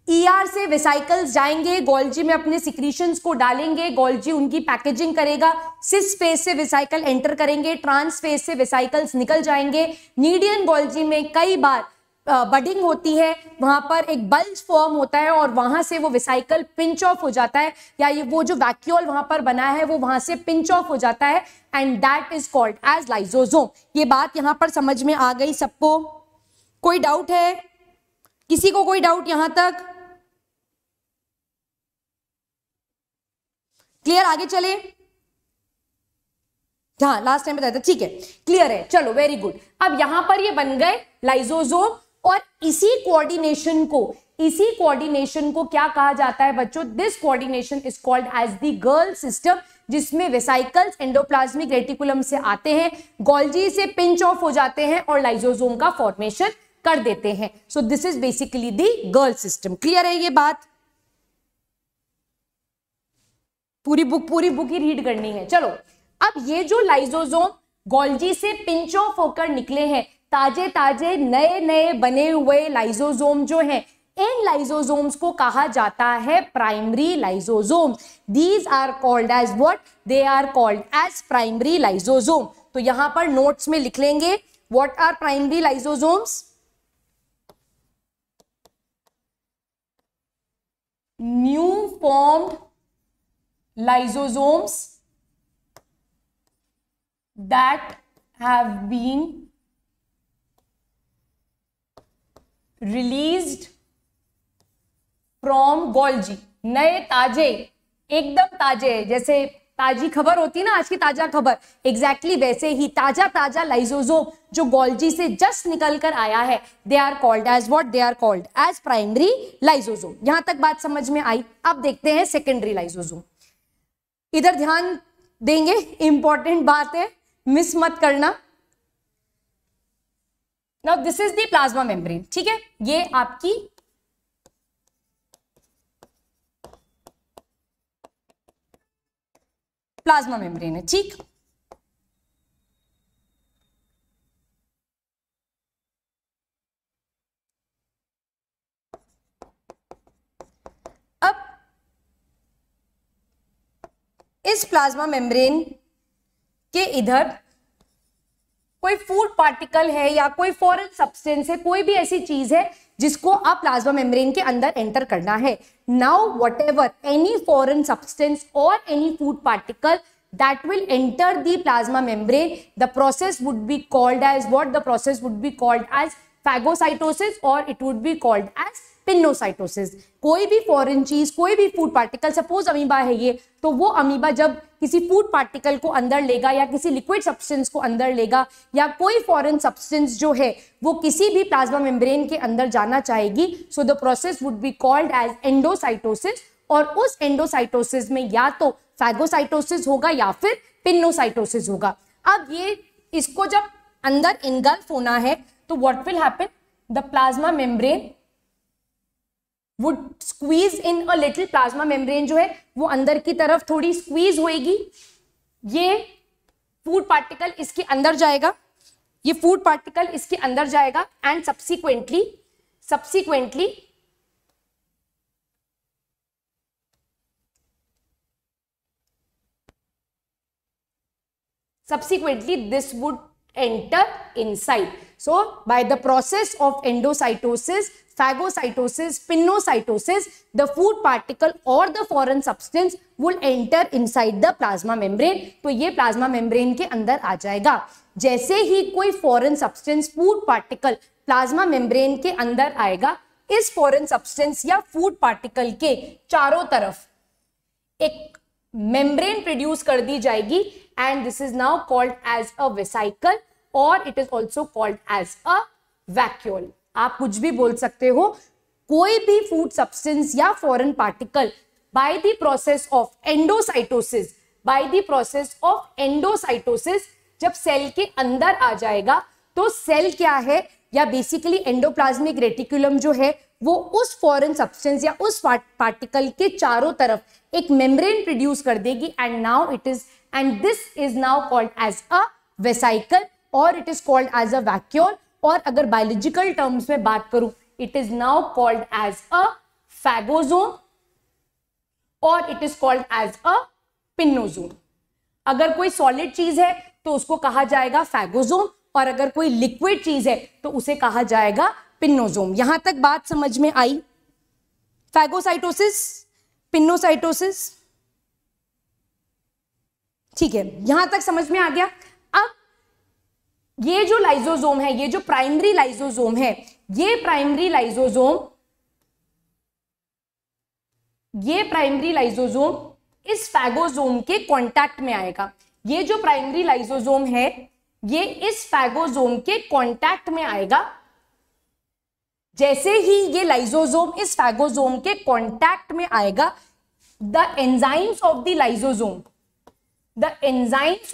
ईआर से वेसाइकल्स जाएंगे, गोल्जी में अपने सिक्रीशंस को डालेंगे, गोल्जी उनकी पैकेजिंग करेगा, सिस फेज से वेसाइकल एंटर करेंगे, ट्रांस फेज से वेसाइकल्स निकल जाएंगे। मीडियन गोल्जी में कई बार बडिंग होती है, वहां पर एक बल्ज फॉर्म होता है और वहां से वो वेसाइकल पिंच ऑफ हो जाता है, या ये वो जो वैक्यूल वहां पर बना है वो वहां से पिंच ऑफ हो जाता है, and that is called as lysosome. ये बात यहां पर समझ में आ गई सबको? कोई डाउट है? किसी को कोई डाउट यहां तक? क्लियर? आगे चले? हाँ, लास्ट टाइम बताया था, ठीक है, क्लियर है, चलो वेरी गुड। अब यहां पर ये बन गए लाइजोसोम, और इसी कोऑर्डिनेशन को क्या कहा जाता है बच्चों? This coordination is called as the GERL system, जिसमें वेसाइकल्स एंडोप्लाज्मिक रेटिकुलम से आते हैं, गोल्जी से पिंच ऑफ हो जाते हैं और लाइजोसोम का फॉर्मेशन कर देते हैं। सो this is basically the GERL system. Clear है ये बात? पूरी बुक ही रीड करनी है। चलो, अब ये जो लाइजोसोम गोल्जी से पिंच ऑफ होकर निकले हैं, ताजे नए बने हुए लाइजोसोम जो हैं, इन लाइजोसोम्स को कहा जाता है primary lysosome. These are called as what? They are called as primary lysosome. तो यहां पर नोट्स में लिख लेंगे, what are primary lysosomes? New formed lysosomes that have been released from Golgi। नए ताजे, एकदम ताजे, जैसे ताजी खबर होती है ना, आज की ताजा खबर, एग्जैक्टली वैसे ही ताजा लाइजोसोम जो गोल्जी से जस्ट निकल कर आया है, they are called as what? They are called as primary lysosome. यहां तक बात समझ में आई? अब देखते हैं सेकेंडरी लाइजोसोम। इधर ध्यान देंगे, इंपॉर्टेंट बात है, मिस मत करना। Now this is the plasma membrane, ठीक है, ये आपकी प्लाज्मा मेम्ब्रेन है, ठीक। अब इस प्लाज्मा मेम्ब्रेन के इधर कोई फूड पार्टिकल है या कोई फॉरेन सब्सटेंस है, कोई भी ऐसी चीज है जिसको आप प्लाज्मा मेम्ब्रेन के अंदर एंटर करना है। Now whatever any foreign substance और any food particle that will enter the plasma membrane, the process would be called as what? The process would be called as phagocytosis or it would be called as pinocytosis. कोई भी foreign चीज, कोई भी food particle, suppose amoeba है ये, तो वो amoeba जब किसी फूड पार्टिकल को अंदर लेगा या किसी लिक्विड सब्सटेंस को अंदर लेगा या कोई फॉरेन सब्सटेंस जो है वो किसी भी प्लाज्मा मेम्ब्रेन के अंदर जाना चाहेगी, so the process would be called as endocytosis. और उस एंडोसाइटोसिस में या तो फैगोसाइटोसिस होगा या फिर पिनोसाइटोसिस होगा। अब ये इसको जब अंदर इनगल्फ होना है तो what will happen? The plasma membrane would squeeze in a little, plasma membrane जो है वो अंदर की तरफ थोड़ी स्क्वीज होएगी, ये फूड पार्टिकल इसके अंदर जाएगा, ये फूड पार्टिकल इसके अंदर जाएगा and subsequently this would enter inside. So by the process of endocytosis, phagocytosis, pinocytosis, the food particle or the foreign substance will enter inside the plasma membrane. तो ये plasma membrane के अंदर आ जाएगा. जैसे ही कोई foreign substance food particle plasma membrane के अंदर आएगा, इस फॉरेन सब्सटेंस या फूड पार्टिकल के चारों तरफ एक मेम्ब्रेन प्रोड्यूस कर दी जाएगी and this is now called as a vesicle और it is also called as a vacuole. आप कुछ भी बोल सकते हो. कोई भी फूड सब्सटेंस या foreign particle by the process of endocytosis, by the process of endocytosis जब सेल के अंदर आ जाएगा तो सेल क्या है, या बेसिकली एंडोप्लाज्मिक रेटिकुलम जो है वो उस फॉरेन सब्सटेंस या उस पार्टिकल के चारों तरफ एक मेम्ब्रेन प्रोड्यूस कर देगी and now it is and this is now called as a vesicle और it is called as a vacuole. और अगर बायोलॉजिकल टर्म्स में बात करूं, it is now called as a phagosome और it is called as a pinosome. अगर कोई solid चीज है तो उसको कहा जाएगा फैगोसोम और अगर कोई लिक्विड चीज है तो उसे कहा जाएगा पिनोसोम. यहां तक बात समझ में आई? फैगोसाइटोसिस, पिनोसाइटोसिस, ठीक है, यहां तक समझ में आ गया. अब ये जो लाइसोसोम है, ये जो प्राइमरी लाइसोसोम है, ये प्राइमरी लाइसोसोम इस फैगोसोम के कांटेक्ट में आएगा. ये जो प्राइमरी लाइसोसोम है ये इस फैगोसोम के कांटेक्ट में आएगा. जैसे ही ये लाइसोसोम इस फैगोसोम के कांटेक्ट में आएगा, the enzymes of the lysosome, the enzymes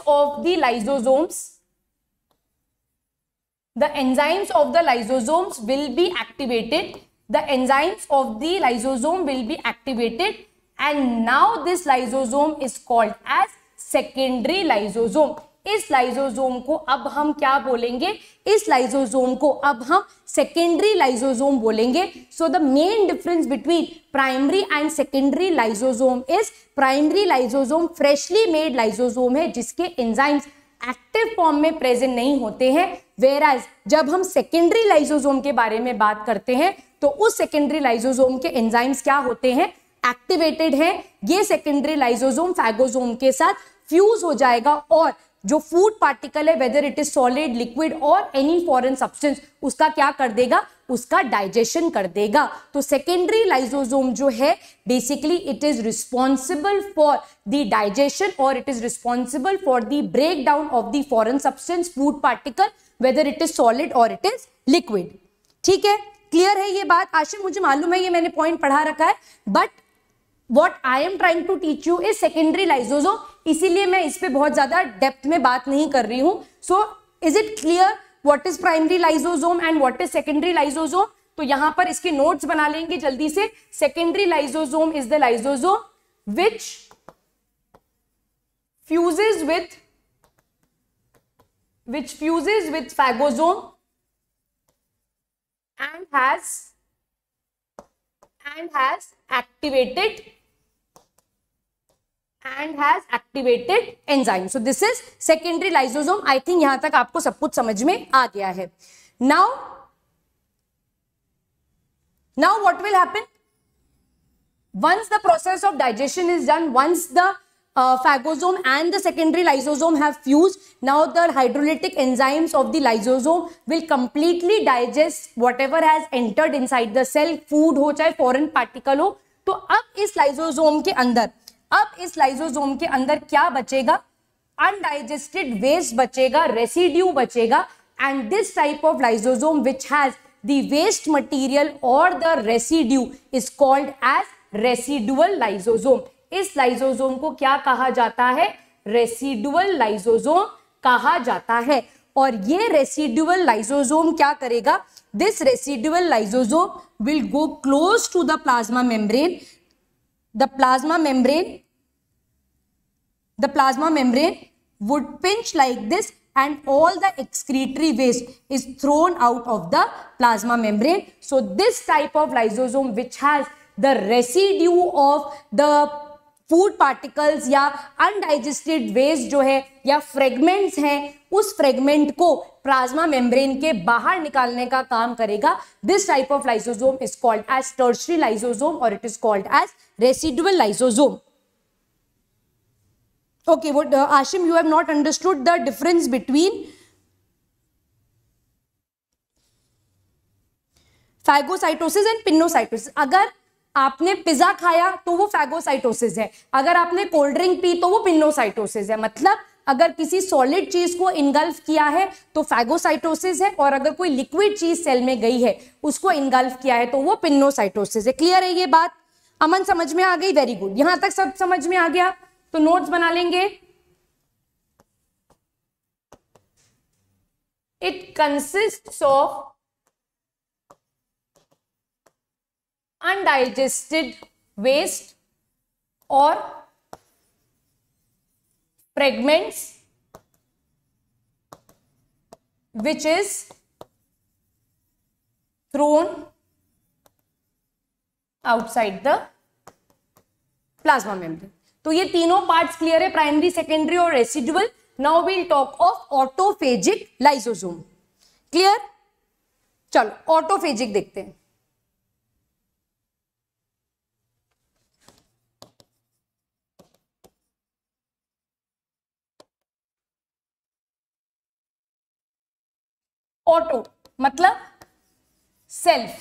of the lysosomes will be activated. The enzymes of the lysosome will be activated and now this lysosome is called as secondary lysosome. इस lysosome को अब हम क्या बोलेंगे? इस lysosome को अब हम सेकेंडरी लाइसोसोम बोलेंगे. So the main difference between primary and secondary lysosome is primary lysosome freshly made lysosome है जिसके एंजाइम्स एक्टिव फॉर्म में प्रेजेंट नहीं होते हैं, वेराज जब हम सेकेंडरी लाइसोसोम के बारे में बात करते हैं तो उस सेकेंडरी लाइसोसोम के एंजाइम्स क्या होते हैं? एक्टिवेटेड है. ये सेकेंडरी लाइसोसोम फैगोसोम के साथ फ्यूज हो जाएगा और जो फूड पार्टिकल है, weather it is solid, liquid और एनी फॉरेन सब्सटेंस, उसका क्या कर देगा? उसका डाइजेशन कर देगा. तो सेकेंडरी लाइसोसोम जो है basically it is responsible for the digestion और it is responsible for the break down of the foreign substance food particle, whether it is solid और इट इज लिक्विड. ठीक है, क्लियर है ये बात? आशा, मुझे मालूम है ये मैंने पॉइंट पढ़ा रखा है, but what I am trying to teach you is secondary lysosome, इसीलिए मैं इस पे बहुत ज्यादा डेप्थ में बात नहीं कर रही हूं. So is it clear what is primary lysosome and what is secondary lysosome? तो यहां पर इसके नोट्स बना लेंगे जल्दी से. Secondary lysosome is the lysosome which fuses with phagosome and has activated enzyme. So this is secondary lysosome. I think यहां तक आपको सब कुछ समझ में आ गया है. Now what will happen? Once the process of digestion is done, once the phagosome and the secondary lysosome have fused, now the hydrolytic enzymes of the lysosome will completely digest whatever has entered inside the cell, food हो चाहे foreign particle हो. तो अब इस lysosome के अंदर क्या बचेगा? अनडाइजेस्टेड वेस्ट बचेगा, रेसिड्यू बचेगा. And this type of lysosome which has the waste material और the residue is called as residual lysosome. इस लाइसोसोम को क्या कहा जाता है? रेसिडुअल लाइसोसोम कहा जाता है. और ये रेसिडुअल लाइसोसोम क्या करेगा? This residual lysosome will go close to the plasma membrane. The plasma membrane would pinch like this and all the excretory waste is thrown out of the plasma membrane. So this type of lysosome which has the residue of the food particles या undigested waste जो है या fragments हैं, उस fragment को plasma membrane के बाहर निकालने का काम करेगा. This type of lysosome is called as tertiary lysosome और it is called as residual lysosome. Okay, what Ashim, you have not understood the difference between phagocytosis and pinocytosis. अगर आपने पिज्जा खाया तो वो फैगोसाइटोसिस है, अगर आपने कोल्ड ड्रिंक पी तो वो पिनोसाइटोसिस है. मतलब अगर किसी सॉलिड चीज को इनगल्फ किया है तो फैगोसाइटोसिस है, और अगर कोई लिक्विड चीज सेल में गई है उसको इनगल्फ किया है तो वो पिनोसाइटोसिस है. क्लियर है ये बात? अमन समझ में आ गई? Very good. यहां तक सब समझ में आ गया तो नोट्स बना लेंगे. It consists of undigested waste or fragments which is thrown outside the plasma membrane. तो ये तीनों पार्ट्स क्लियर है, प्राइमरी, सेकेंडरी और residual. Now we'll talk of autophagic lysosome. Clear? चलो ऑटोफेजिक देखते हैं. ऑटो मतलब self,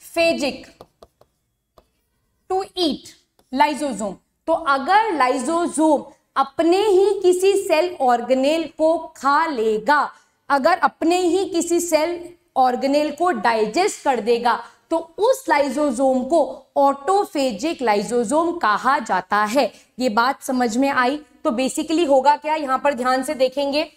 phagic to eat, lysosome. तो अगर लाइसोसोम अपने ही किसी सेल ऑर्गेनेल को खा लेगा, अगर अपने ही किसी सेल ऑर्गेनेल को डाइजेस्ट कर देगा, तो उस लाइसोसोम को ऑटोफेजिक लाइसोसोम कहा जाता है. ये बात समझ में आई? तो बेसिकली होगा क्या, यहां पर ध्यान से देखेंगे.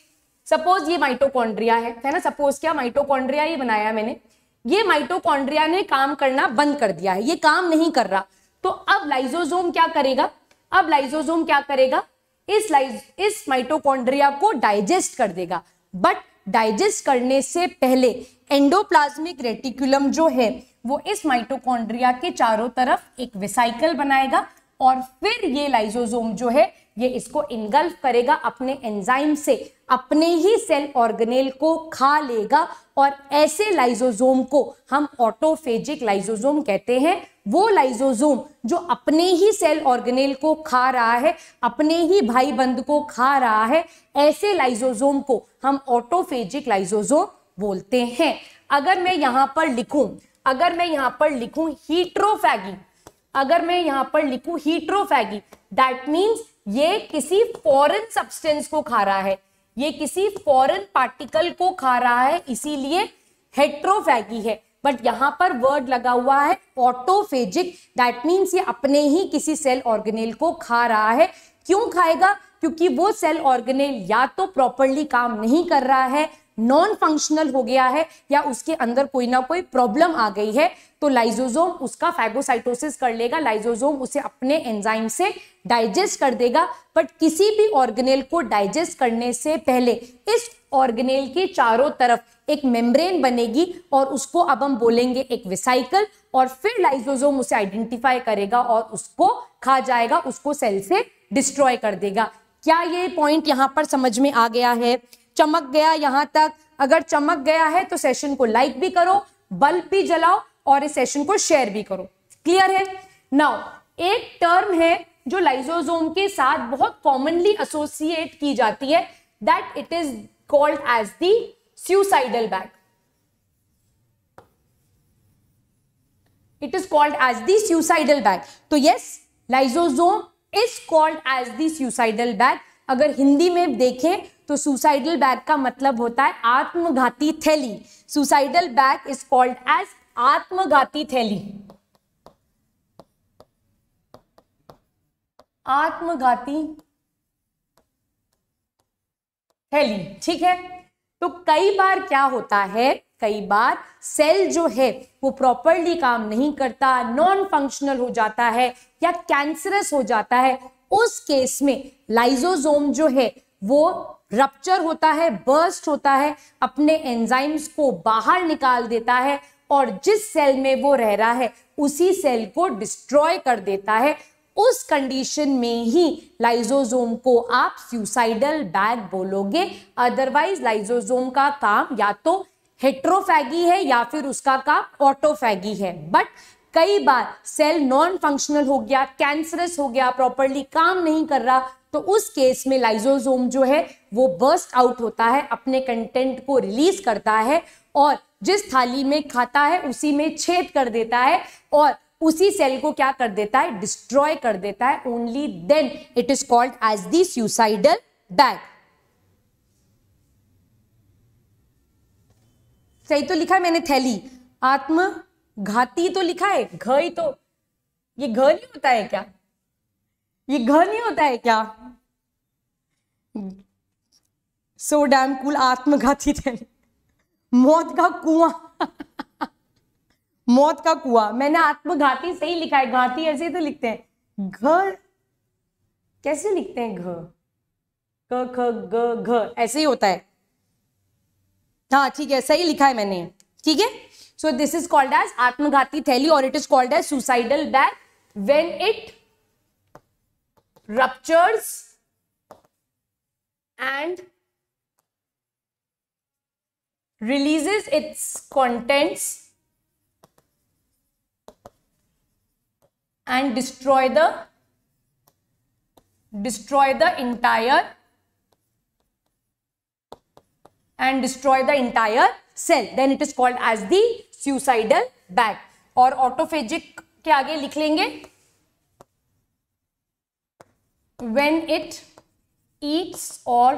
सपोज ये माइटोकॉन्ड्रिया है ना, सपोज क्या माइटोकॉन्ड्रिया ही बनाया मैंने, ये माइटोकॉन्ड्रिया ने काम करना बंद कर दिया है, ये काम नहीं कर रहा. तो अब लाइसोसोम क्या करेगा, अब लाइसोसोम क्या करेगा, इस माइटोकॉन्ड्रिया को डाइजेस्ट कर देगा. बट डाइजेस्ट करने से पहले एंडोप्लाज्मिक रेटिकुलम जो है वो इस माइटोकॉन्ड्रिया के चारों तरफ एक वेसिकल बनाएगा, और फिर ये लाइसोसोम जो है ये इसको इनगल्फ करेगा अपने एंजाइम से, अपने ही सेल ऑर्गेनेल को खा लेगा, और ऐसे लाइसोसोम को हम ऑटोफेजिक लाइसोसोम कहते हैं. वो लाइसोसोम जो अपने ही सेल ऑर्गेनेल को खा रहा है, अपने ही भाई बंद को खा रहा है, ऐसे लाइसोसोम को हम ऑटोफेजिक लाइसोसोम बोलते हैं. अगर मैं यहां पर लिखूं हीट्रोफैगी, अगर मैं यहां पर लिखूं हीट्रोफैगी, दैट मीन्स ये किसी फॉरेन सब्सटेंस को खा रहा है, ये किसी फॉरेन पार्टिकल को खा रहा है, इसीलिए हेट्रोफैगी है. बट यहां पर वर्ड लगा हुआ है ऑटोफेजिक, दैट मीन्स ये अपने ही किसी सेल ऑर्गेनेल को खा रहा है. क्यों खाएगा? क्योंकि वो सेल ऑर्गेनेल या तो प्रॉपरली काम नहीं कर रहा है, नॉन फंक्शनल हो गया है, या उसके अंदर कोई ना कोई प्रॉब्लम आ गई है, तो लाइसोसोम उसका फैगोसाइटोसिस कर लेगा, लाइसोसोम उसे अपने एंजाइम से डाइजेस्ट कर देगा. बट किसी भी ऑर्गेनेल को डाइजेस्ट करने से पहले इस ऑर्गेनेल के चारों तरफ एक मेम्ब्रेन बनेगी, और उसको अब हम बोलेंगे एक वेसिकल, और फिर लाइसोसोम उसे आइडेंटिफाई करेगा और उसको खा जाएगा, उसको सेल से डिस्ट्रॉय कर देगा. क्या ये पॉइंट यहां पर समझ में आ गया है? चमक गया यहां तक? अगर चमक गया है तो सेशन को लाइक भी करो, बल्ब भी जलाओ, और इस सेशन को शेयर भी करो. क्लियर है? नाउ एक टर्म है जो लाइसोसोम के साथ बहुत कॉमनली एसोसिएट की जाती है, that it is called as the suicidal bag. It is called as the suicidal bag. तो yes, lysosome is called as the suicidal bag. अगर हिंदी में देखें तो suicidal bag का मतलब होता है आत्मघाती थैली. Suicidal bag is called as आत्मघाती थैली. आत्मघाती थैली, ठीक है. तो कई बार क्या होता है, कई बार सेल जो है वो प्रॉपरली काम नहीं करता, नॉन फंक्शनल हो जाता है या कैंसरस हो जाता है. उस केस में लाइसोसोम जो है वो रप्चर होता है, बर्स्ट होता है, अपने एंजाइम्स को बाहर निकाल देता है, और जिस सेल में वो रह रहा है उसी सेल को डिस्ट्रॉय कर देता है. उस कंडीशन में ही लाइसोसोम को आप सुसाइडल बैग बोलोगे। अदरवाइज लाइसोसोम का काम या तो हेट्रोफैगी है या फिर उसका काम ऑटोफैगी है। बट कई बार सेल नॉन फंक्शनल हो गया, कैंसरस हो गया, प्रॉपरली काम नहीं कर रहा, तो उस केस में लाइसोसोम जो है वो बर्स्ट आउट होता है, अपने कंटेंट को रिलीज करता है और जिस थाली में खाता है उसी में छेद कर देता है और उसी सेल को क्या कर देता है, डिस्ट्रॉय कर देता है। Only then it is called as the suicidal bag. सही तो लिखा है मैंने थैली, आत्मघाती तो लिखा है, घ ही तो, ये घ नहीं होता है क्या, ये घ नहीं होता है क्या? सो डैम कूल, आत्मघाती थैली, मौत का कुआं मौत का कुआं, मैंने आत्मघाती सही लिखा है, घाती ऐसे ही तो लिखते हैं, घ कैसे लिखते हैं, घ क ख ग घ ऐसे ही होता है। हाँ ठीक है, सही लिखा है मैंने, ठीक है। So this is called as आत्मघाती थैली और it is called as suicidal bag when it ruptures and releases its contents and destroy the entire cell, then it is called as the suicidal bag। और ऑटोफेजिक के आगे लिख लेंगे when it eats or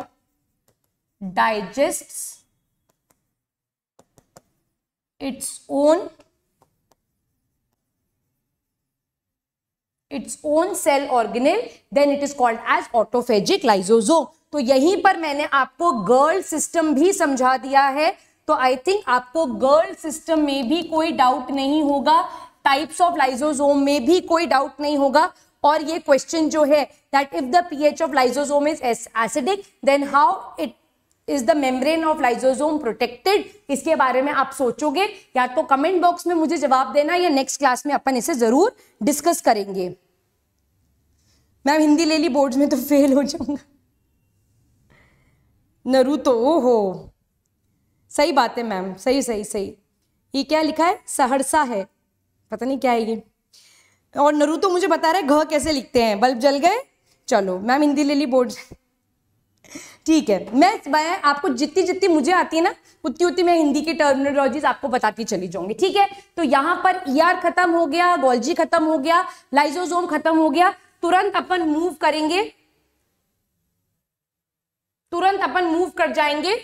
digests its own cell organelle, then it is called as autophagic lysosome। तो यहीं पर मैंने आपको गर्ल सिस्टम भी समझा दिया है, तो आई थिंक आपको गर्ल सिस्टम में भी कोई डाउट नहीं होगा, टाइप्स ऑफ लाइसोसोम में भी कोई डाउट नहीं होगा। और ये क्वेश्चन जो है that if the pH of lysosome is acidic then how it is the membrane of lysosome protected, इसके बारे में आप सोचोगे, या तो कमेंट बॉक्स में मुझे जवाब देना या नेक्स्ट क्लास में अपन इसे जरूर डिस्कस करेंगे। मैम हिंदी ले ली बोर्ड्स में तो फेल हो जाऊंगा। नरूतो, ओहो सही बात है मैम, सही सही सही। ये क्या लिखा है, सहरसा है, पता नहीं क्या है ये। और नरूतो मुझे बता रहा है घ कैसे लिखते हैं, बल्ब जल गए। चलो मैम हिंदी ले ली बोर्ड ठीक है। मैं आपको जितनी जितनी मुझे आती है ना उतनी उतनी मैं हिंदी की टर्मिनोलॉजीज आपको बताती चली जाऊंगी, ठीक है। तो यहां पर ईआर खत्म हो गया, गोल्जी खत्म हो गया, लाइसोसोम खत्म हो गया। तुरंत अपन मूव करेंगे, तुरंत अपन मूव कर जाएंगे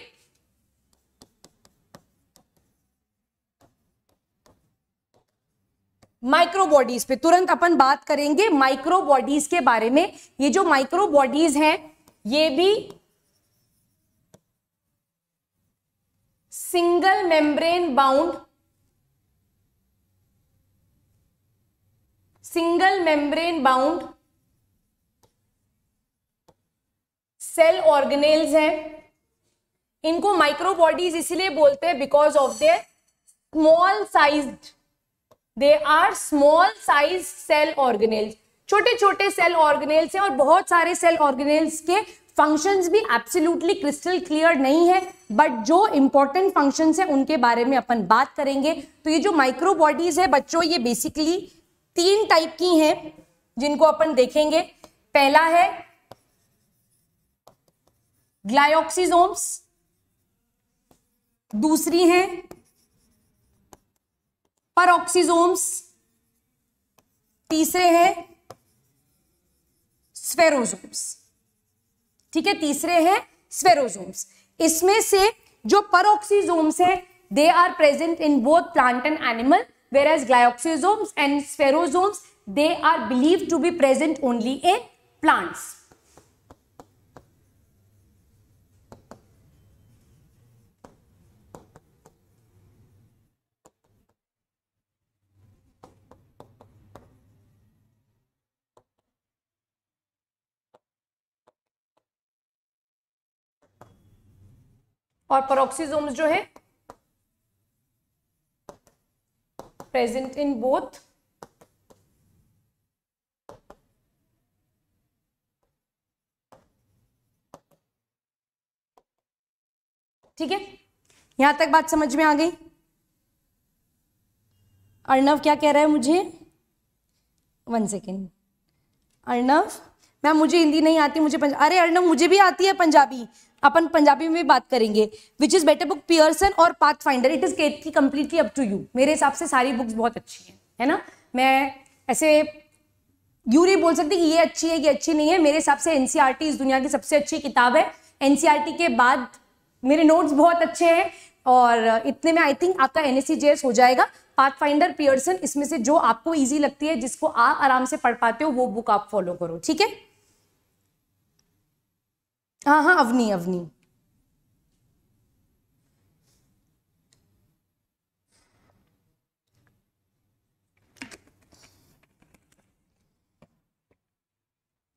माइक्रोबॉडीज पे। तुरंत अपन बात करेंगे माइक्रोबॉडीज के बारे में। ये जो माइक्रोबॉडीज हैं ये भी single membrane bound cell organelles हैं। इनको माइक्रोबॉडीज इसलिए बोलते हैं because of their small sized, they are small size cell organelles, छोटे छोटे सेल ऑर्गेनेल्स हैं। और बहुत सारे सेल ऑर्गेनेल्स के फंक्शंस भी एब्सोल्युटली क्रिस्टल क्लियर नहीं है, बट जो इंपॉर्टेंट फंक्शंस हैं उनके बारे में अपन बात करेंगे। तो ये जो माइक्रोबॉडीज है बच्चों, ये बेसिकली 3 टाइप की हैं जिनको अपन देखेंगे। पहला है ग्लायोक्सिसोम्स, दूसरी है परऑक्सिसोम्स, तीसरे हैं स्फेरोसोम्स, ठीक है, तीसरे हैं स्फेरोसोम्स। इसमें से जो परऑक्सिसोम्स हैं they are present in both plant and animal, whereas glyoxysomes and spherosomes they are believed to be present only in plants। और परऑक्सिसोम्स जो है प्रेजेंट इन बोथ ठीक है, यहां तक बात समझ में आ गई? अर्णव क्या कह रहा है मुझे? 1 सेकेंड। अर्णव मैम मुझे हिंदी नहीं आती, मुझे अरे अर्णव मुझे भी आती है पंजाबी, अपन पंजाबी में भी बात करेंगे। Which is better book, Pearson और Pathfinder? It is completely up to you. मेरे हिसाब से सारी बुक्स बहुत अच्छी हैं, है ना। मैं ऐसे यूं नहीं बोल सकती कि ये अच्छी है, ये अच्छी नहीं है। मेरे हिसाब से एनसीईआरटी इस दुनिया की सबसे अच्छी किताब है। एनसीईआरटी के बाद मेरे नोट्स बहुत अच्छे हैं और इतने में आई थिंक आपका एनएससीजेएस हो जाएगा। पाथफाइंडर, पियर्सन, इसमें से जो आपको इजी लगती है, जिसको आप आराम से पढ़ पाते हो, वो बुक आप फॉलो करो, ठीक है। हाँ, अवनी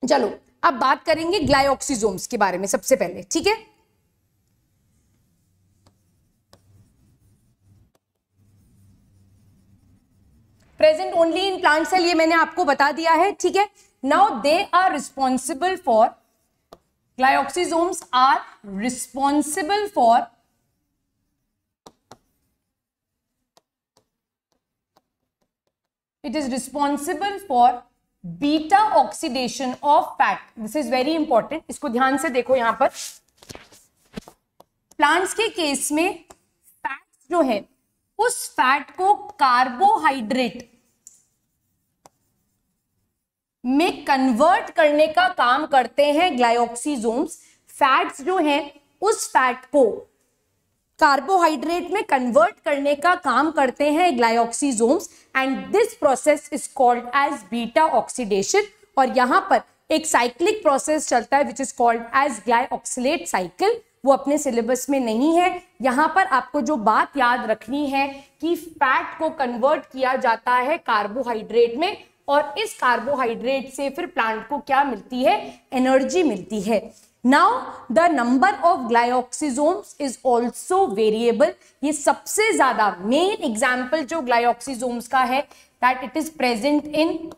चलो अब बात करेंगे ग्लाइऑक्सीजोम्स के बारे में सबसे पहले, ठीक है। Present only in plant cell, ये मैंने आपको बता दिया है, ठीक है। Now they are responsible for, glyoxysomes are responsible for it is responsible for beta oxidation of fat. This is very important. इसको ध्यान से देखो यहां पर। प्लांट्स के केस में फैट्स जो है, उस फैट को कार्बोहाइड्रेट में कन्वर्ट करने का काम करते हैं ग्लाइऑक्सीजोम्स। फैट्स जो हैं, उस फैट को कार्बोहाइड्रेट में कन्वर्ट करने का काम करते हैं glyoxysomes and this process is called as beta oxidation. और यहां पर एक साइक्लिक प्रोसेस चलता है which is called as glyoxylate cycle. वो अपने सिलेबस में नहीं है। यहां पर आपको जो बात याद रखनी है कि फैट को कन्वर्ट किया जाता है कार्बोहाइड्रेट में और इस कार्बोहाइड्रेट से फिर प्लांट को क्या मिलती है? एनर्जी मिलती है। Now the number of glyoxysomes is also variable. ये सबसे ज्यादा मेन एग्जाम्पल जो ग्लाइऑक्सीजोम्स का है that it is present in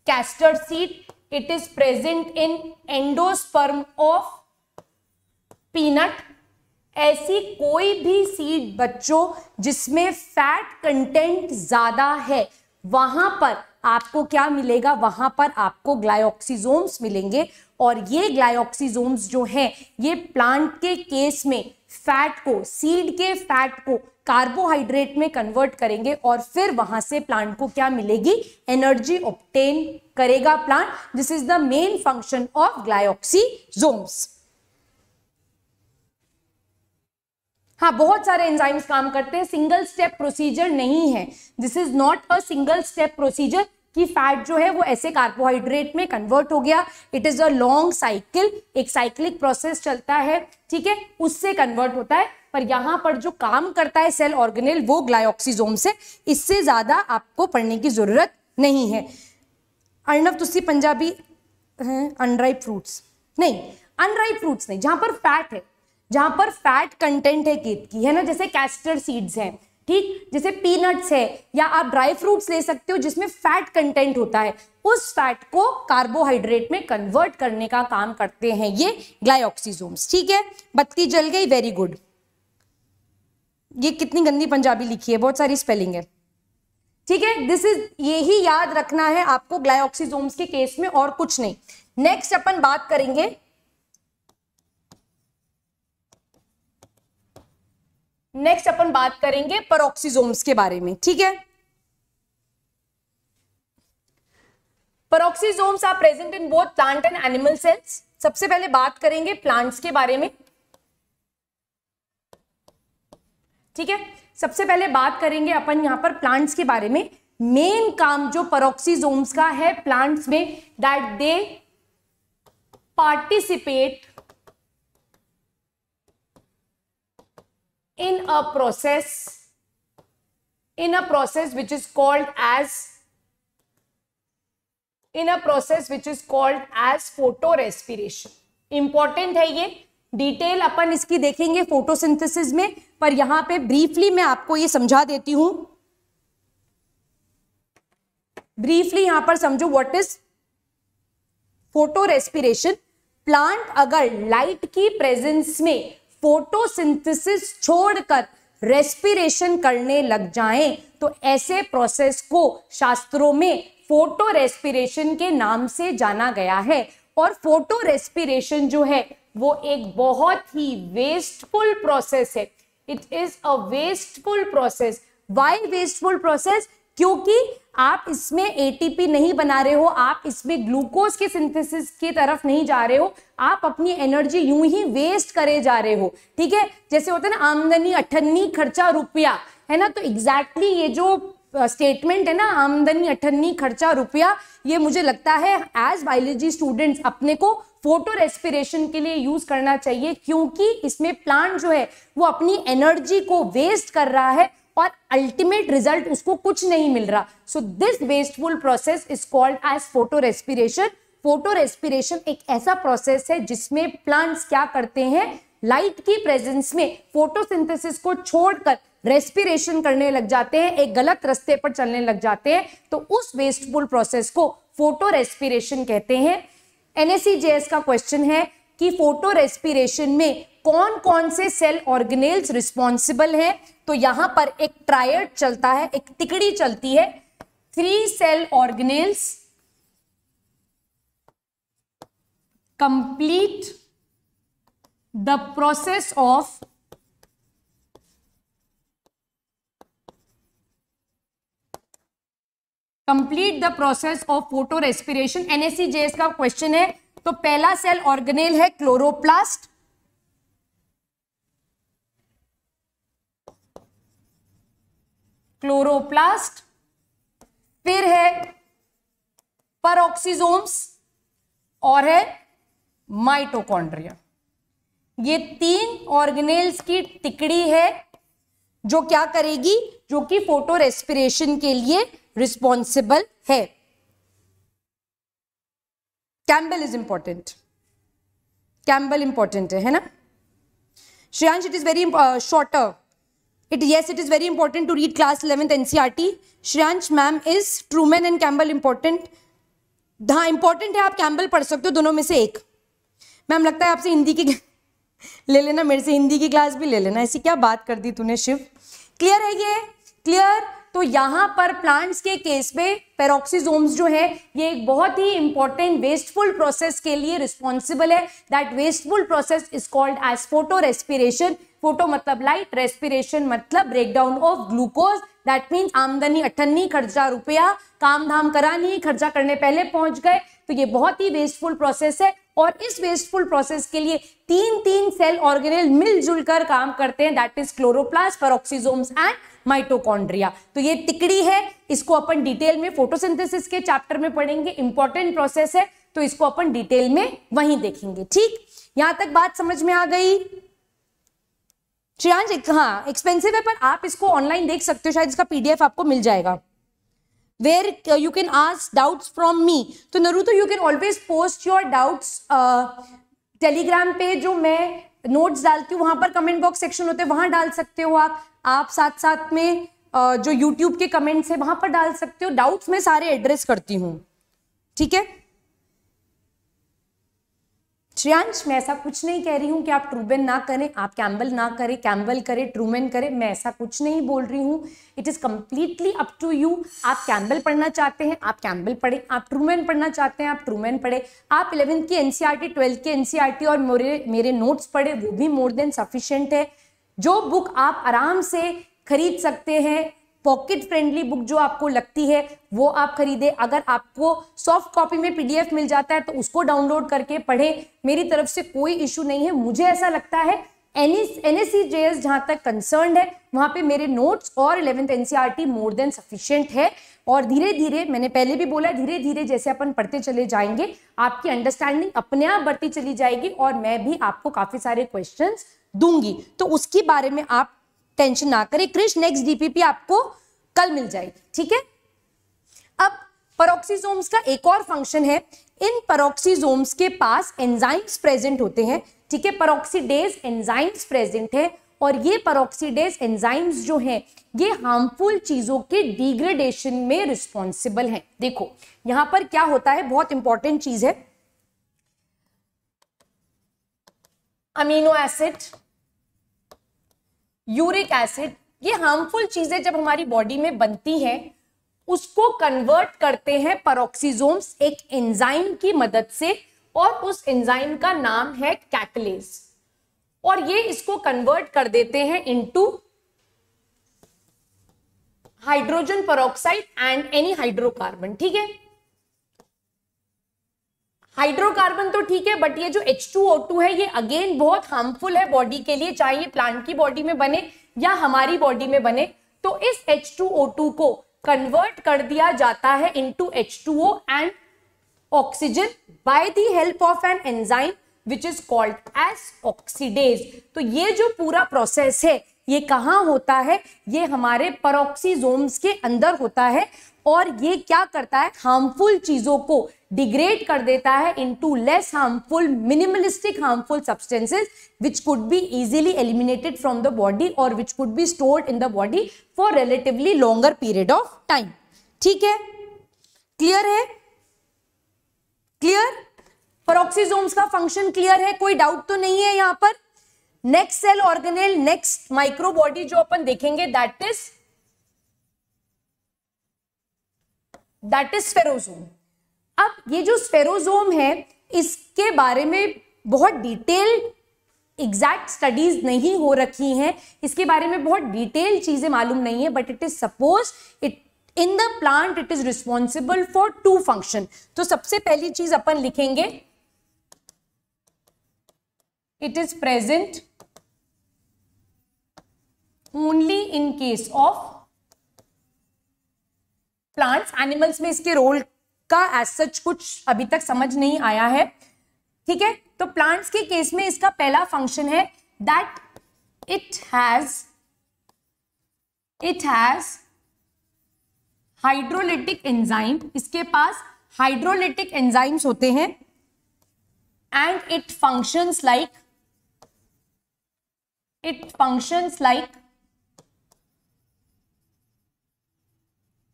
castor seed, it is present in endosperm of peanut. ऐसी कोई भी सीड बच्चों जिसमें फैट कंटेंट ज्यादा है, वहां पर आपको क्या मिलेगा? वहां पर आपको ग्लाइऑक्सीजोम्स मिलेंगे। और ये ग्लाइऑक्सीजोम्स जो हैं, ये प्लांट के केस में फैट को, सीड के फैट को कार्बोहाइड्रेट में कन्वर्ट करेंगे और फिर वहां से प्लांट को क्या मिलेगी? एनर्जी ऑब्टेन करेगा plant. This is the main function of glyoxysomes. हाँ, बहुत सारे एंजाइम्स काम करते हैं, सिंगल स्टेप प्रोसीजर नहीं है। This is not a single step procedure कि फैट जो है वो ऐसे कार्बोहाइड्रेट में कन्वर्ट हो गया। It is a long cycle, एक साइक्लिक प्रोसेस चलता है, ठीक है, उससे कन्वर्ट होता है। पर यहां पर जो काम करता है सेल ऑर्गेनेल, वो ग्लाइऑक्सीजोम से। इससे ज्यादा आपको पढ़ने की जरूरत नहीं है। अर्णव तुसी पंजाबी अनराइप फ्रूट्स नहीं, अनराइप फ्रूट्स नहीं, जहां पर फैट है, जहां पर फैट कंटेंट है केक की, है ना, जैसे कैस्टर सीड्स हैं, ठीक, जैसे पीनट्स है, या आप ड्राई फ्रूट्स ले सकते हो जिसमें फैट कंटेंट होता है। उस फैट को कार्बोहाइड्रेट में कन्वर्ट करने का काम करते हैं ये ग्लाइऑक्सीजोम्स, ठीक है। बत्ती जल गई, वेरी गुड। ये कितनी गंदी पंजाबी लिखी है, बहुत सारी स्पेलिंग है, ठीक है। दिस इज, यही याद रखना है आपको ग्लाइऑक्सीजोम्स के केस में, और कुछ नहीं। नेक्स्ट अपन बात करेंगे, पेरोक्सीजोम्स के बारे में, ठीक है। Peroxisomes are present in both plant and animal cells. सबसे पहले बात करेंगे प्लांट्स के बारे में, ठीक है। सबसे पहले बात करेंगे अपन यहां पर प्लांट्स के बारे में। मेन काम जो पेरोक्सीजोम्स का है प्लांट्स में, that they participate in a process which is called as photorespiration. Important है ये, डिटेल अपन इसकी देखेंगे फोटोसिंथेसिस में, पर यहां पे ब्रीफली मैं आपको ये समझा देती हूं। ब्रीफली यहां पर समझो व्हाट इज फोटोरेस्पिरेशन। प्लांट अगर लाइट की प्रेजेंस में फोटोसिंथेसिस छोड़कर रेस्पिरेशन करने लग जाएं तो ऐसे प्रोसेस को शास्त्रों में फोटो रेस्पिरेशन के नाम से जाना गया है। और फोटो रेस्पिरेशन जो है वो एक बहुत ही वेस्टफुल प्रोसेस है। It is a wasteful process. Why wasteful process? क्योंकि आप इसमें एटीपी नहीं बना रहे हो, आप इसमें ग्लूकोज के सिंथेसिस की तरफ नहीं जा रहे हो, आप अपनी एनर्जी यूं ही वेस्ट करे जा रहे हो। ठीक है, जैसे होता है ना, आमदनी अठन्नी खर्चा रुपया, है ना। तो एग्जैक्टली ये जो स्टेटमेंट है ना, आमदनी अठन्नी खर्चा रुपया, ये मुझे लगता है एज बायोलॉजी स्टूडेंट्स अपने को फोटो रेस्पिरेशन के लिए यूज करना चाहिए, क्योंकि इसमें प्लांट जो है वो अपनी एनर्जी को वेस्ट कर रहा है और अल्टीमेट रिजल्ट उसको कुछ नहीं मिल रहा। So this wasteful process is called as photorespiration. Photorespiration एक ऐसा प्रोसेस है जिसमें प्लांट्स क्या करते हैं, लाइट की प्रेजेंस में फोटोसिंथेसिस को छोड़कर रेस्पिरेशन करने लग जाते हैं, एक गलत रास्ते पर चलने लग जाते हैं। तो उस वेस्टफुल प्रोसेस को फोटो रेस्पिरेशन कहते हैं। NSE-JS का क्वेश्चन है कि फोटो रेस्पिरेशन में कौन कौन से सेल ऑर्गेनेल्स रिस्पॉन्सिबल है। तो यहां पर एक ट्रायड चलता है, एक तिकड़ी चलती है। 3 cell organelles complete the process of photorespiration. NSE-JS का क्वेश्चन है। तो पहला सेल ऑर्गेनेल है क्लोरोप्लास्ट, फिर है पेरोक्सिसोम्स और है माइटोकॉन्ड्रिया। ये 3 ऑर्गेनेल्स की टिकड़ी है जो क्या करेगी, जो कि फोटो रेस्पिरेशन के लिए रिस्पॉन्सिबल है। Campbell is important, Campbell important है ना। Shreyansh, it is very shorter, it is very important to read class 11th NCERT. Shreyansh ma'am, is Truman and Campbell important? हाँ इंपॉर्टेंट है, आप कैम्बल पढ़ सकते हो, दोनों में से एक। मैम लगता है आपसे हिंदी की ले लेना, मेरे से हिंदी की क्लास भी ले लेना। ऐसी क्या बात कर दी तूने शिव। क्लियर है ये? क्लियर। तो यहां पर प्लांट्स के केस में पेरोक्सिसोम्स जो है ये एक बहुत ही इंपॉर्टेंट वेस्टफुल प्रोसेस के लिए रिस्पॉन्सिबल है। That wasteful process is called as photorespiration. Photo मतलब लाइट, रेस्पिरेशन मतलब breakdown of glucose. That means आमदनी अठन्नी खर्चा रुपया, काम धाम करा नहीं, खर्चा करने पहले पहुंच गए। तो ये बहुत ही वेस्टफुल प्रोसेस है और इस वेस्टफुल प्रोसेस के लिए 3 सेल ऑर्गेनेल मिलजुल कर काम करते हैं। That is chloroplast, peroxisomes and mitochondria. तो ये तिकड़ी है, इसको अपन डिटेल में फोटोसिंथेसिस के चैप्टर में पढ़ेंगे। इंपॉर्टेंट प्रोसेस है तो इसको अपन डिटेल में वहीं देखेंगे। ठीक, यहां तक बात समझ में आ गई? श्रेयांश, हाँ एक्सपेंसिव है पर आप इसको ऑनलाइन देख सकते हो, शायद इसका PDF आपको मिल जाएगा। Where you can ask doubts from me. तो नरूतो, you can always post your doubts Telegram पे, जो मैं नोट्स डालती हूँ वहां पर कमेंट बॉक्स सेक्शन होते हैं, वहां डाल सकते हो आप साथ साथ में जो यूट्यूब के कमेंट्स है वहां पर डाल सकते हो। डाउट्स मैं सारे एड्रेस करती हूँ, ठीक है। श्रेयांश, मैं ऐसा कुछ नहीं कह रही हूं कि आप ट्रूमैन ना करें, आप कैम्बल ना करें, कैम्बल करें, ट्रूमैन करें, मैं ऐसा कुछ नहीं बोल रही हूं। It is completely up to you. आप कैम्बल पढ़ना चाहते हैं आप कैम्बल पढ़ें, आप ट्रूमैन पढ़ना चाहते हैं आप ट्रूमैन पढ़ें, आप 11th की NCERT, 12th की NCERT और मेरे नोट्स पढ़े, वो भी मोर देन सफिशिएंट है। जो बुक आप आराम से खरीद सकते हैं, पॉकेट फ्रेंडली बुक जो आपको लगती है वो आप खरीदे। अगर आपको सॉफ्ट कॉपी में PDF मिल जाता है तो उसको डाउनलोड करके पढ़ें, मेरी तरफ से कोई इशू नहीं है। मुझे ऐसा लगता है NSE-JS जहां तक कंसर्न है वहां पे मेरे नोट्स और 11th NCERT more than sufficient है। और धीरे धीरे, मैंने पहले भी बोला, धीरे धीरे जैसे अपन पढ़ते चले जाएंगे आपकी अंडरस्टैंडिंग अपने आप बढ़ती चली जाएगी और मैं भी आपको काफी सारे क्वेश्चंस दूंगी, तो उसके बारे में आप टेंशन ना करें। क्रिश, नेक्स्ट DPP आपको कल मिल जाएगी, ठीक है। अब पेरोक्सिसोम्स का एक और फंक्शन है। इन पेरोक्सिसोम्स के पास एंजाइम्स प्रेजेंट होते हैं, ठीक है। पेरोक्सीडेज एंजाइम्स प्रेजेंट है और ये पेरोक्सीडेज एंजाइम्स जो हैं ये हार्मफुल चीजों के डिग्रेडेशन में रिस्पॉन्सिबल हैं। देखो यहां पर क्या होता है, बहुत इंपॉर्टेंट चीज है। अमीनो एसिड यूरिक एसिड, ये हार्मफुल चीजें जब हमारी बॉडी में बनती हैं उसको कन्वर्ट करते हैं पेरोक्सीसोम्स एक एंजाइम की मदद से, और उस एंजाइम का नाम है कैटलेज, और ये इसको कन्वर्ट कर देते हैं into hydrogen peroxide and any hydrocarbon. ठीक है, हाइड्रोकार्बन तो ठीक है, बट ये जो H2O2 है ये अगेन बहुत हार्मफुल है बॉडी के लिए, चाहे ये प्लांट की बॉडी में बने या हमारी बॉडी में बने। तो इस H2O2 को कन्वर्ट कर दिया जाता है into H2O and oxygen by the help of an enzyme which is called as oxidase. तो ये जो पूरा प्रोसेस है ये कहां होता है, ये हमारे पेरोक्सीसोम्स के अंदर होता है, और ये क्या करता है, हार्मफुल चीजों को डिग्रेड कर देता है into less harmful, minimalistic harmful substances which could be easily eliminated from the body or which could be stored in the body for relatively longer period of time। ठीक है, क्लियर है, clear, पेरोक्सीसोम्स का function clear है, कोई doubt तो नहीं है यहां पर। Next cell organelle, next microbody जो अपन देखेंगे दैट इज स्फेरोसोम। अब ये जो स्फेरोसोम है इसके बारे में बहुत डिटेल एग्जैक्ट स्टडीज नहीं हो रखी हैं, इसके बारे में बहुत डिटेल चीजें मालूम नहीं है, but it is suppose it in the plant it is responsible for 2 function. तो सबसे पहली चीज अपन लिखेंगे it is present only in case of plants. Animals में इसके रोल का एज सच कुछ अभी तक समझ नहीं आया है। ठीक है, तो प्लांट्स के केस में इसका पहला फंक्शन है that it has hydrolytic enzyme, इसके पास हाइड्रोलिटिक एंजाइम्स होते हैं, and it functions like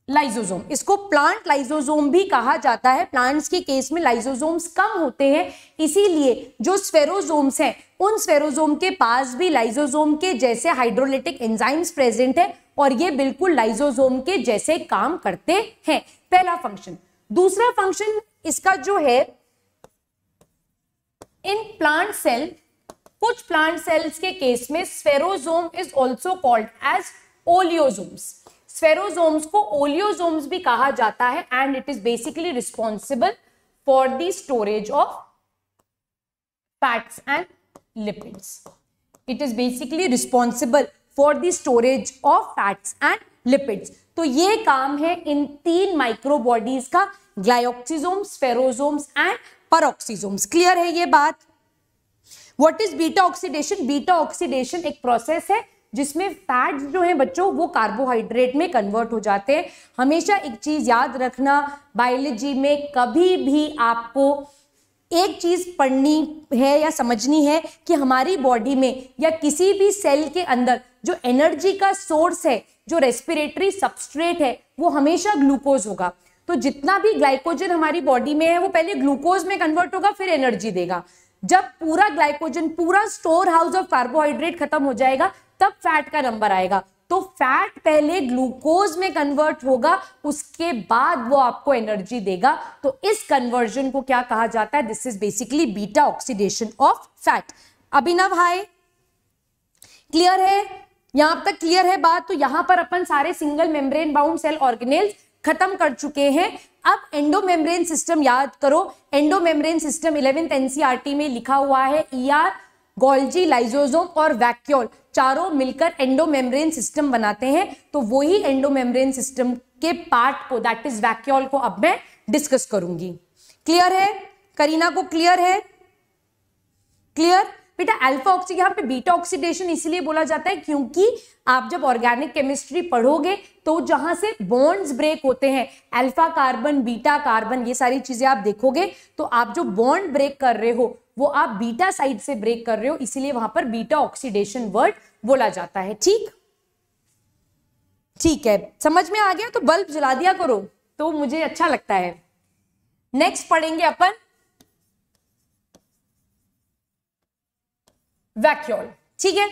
lysosome. इसको प्लांट लाइसोसोम भी कहा जाता है। प्लांट्स के केस में लाइसोसोम्स कम होते हैं, इसीलिए जो स्फेरोसोम्स हैं उन स्फेरोसोम के पास भी लाइसोसोम के जैसे हाइड्रोलिटिक एंजाइम्स प्रेजेंट है, और ये बिल्कुल लाइसोसोम के जैसे काम करते हैं। पहला फंक्शन। दूसरा फंक्शन इसका जो है इन प्लांट सेल, कुछ प्लांट सेल्स के केस में स्फेरोसोम इज ऑल्सो कॉल्ड एज ओलियोसोम्स। स्फेरोसोम्स को ओलियोसोम्स भी कहा जाता है, and it is basically responsible for the storage of fats and lipids. It is basically responsible for the storage of fats and lipids. तो ये काम है इन 3 माइक्रो बॉडीज का, ग्लाइकोक्सिसोम्स, स्फेरोसोम्स एंड पेरोक्सीसोम्स। क्लियर है ये बात? What is beta oxidation? Beta oxidation एक process है जिसमें फैट्स जो हैं बच्चों वो कार्बोहाइड्रेट में कन्वर्ट हो जाते हैं। हमेशा एक चीज याद रखना, बायोलॉजी में कभी भी आपको एक चीज पढ़नी है या समझनी है कि हमारी बॉडी में या किसी भी सेल के अंदर जो एनर्जी का सोर्स है, जो रेस्पिरेटरी सबस्ट्रेट है, वो हमेशा ग्लूकोज होगा। तो जितना भी ग्लाइकोजन हमारी बॉडी में है वो पहले ग्लूकोज में कन्वर्ट होगा, फिर एनर्जी देगा। जब पूरा ग्लाइकोजन, पूरा स्टोर हाउस ऑफ कार्बोहाइड्रेट खत्म हो जाएगा तब फैट का नंबर आएगा। तो फैट पहले ग्लूकोज में कन्वर्ट होगा, उसके बाद वो आपको एनर्जी देगा। तो इस कन्वर्जन को क्या कहा जाता है? This is basically beta oxidation of fat. Abhinav hi, clear है? यहां तक क्लियर है बात? तो यहां पर अपन सारे single membrane bound cell organelles खत्म कर चुके हैं। अब एंडोमेम्ब्रेन सिस्टम याद करो। एंडोमेम्ब्रेन सिस्टम 11th एनसीईआरटी में लिखा हुआ है। ईआर, गोल्जी, लाइसोसोम और वैक्यूल चारों मिलकर एंडोमेम्ब्रेन सिस्टम बनाते हैं। तो वही एंडोमेम्ब्रेन सिस्टम के पार्ट को, दैट इज वैक्यूल को, अब मैं डिस्कस करूंगी। क्लियर है? करीना को क्लियर है? क्लियर बेटा? अल्फा ऑक्सी, यहाँ पे बीटा ऑक्सीडेशन इसलिए बोला जाता है क्योंकि आप जब ऑर्गेनिक केमिस्ट्री पढ़ोगे तो जहां से बॉन्ड्स ब्रेक होते हैं, अल्फा कार्बन, बीटा कार्बन, ये सारी चीजें आप देखोगे, तो आप जो बॉन्ड ब्रेक कर रहे हो वो आप बीटा साइड से ब्रेक कर रहे हो, इसीलिए वहां पर बीटा ऑक्सीडेशन वर्ड बोला जाता है। ठीक, ठीक है, समझ में आ गया? तो बल्ब जला दिया करो तो मुझे अच्छा लगता है। नेक्स्ट पढ़ेंगे अपन वैक्यूल। ठीक है,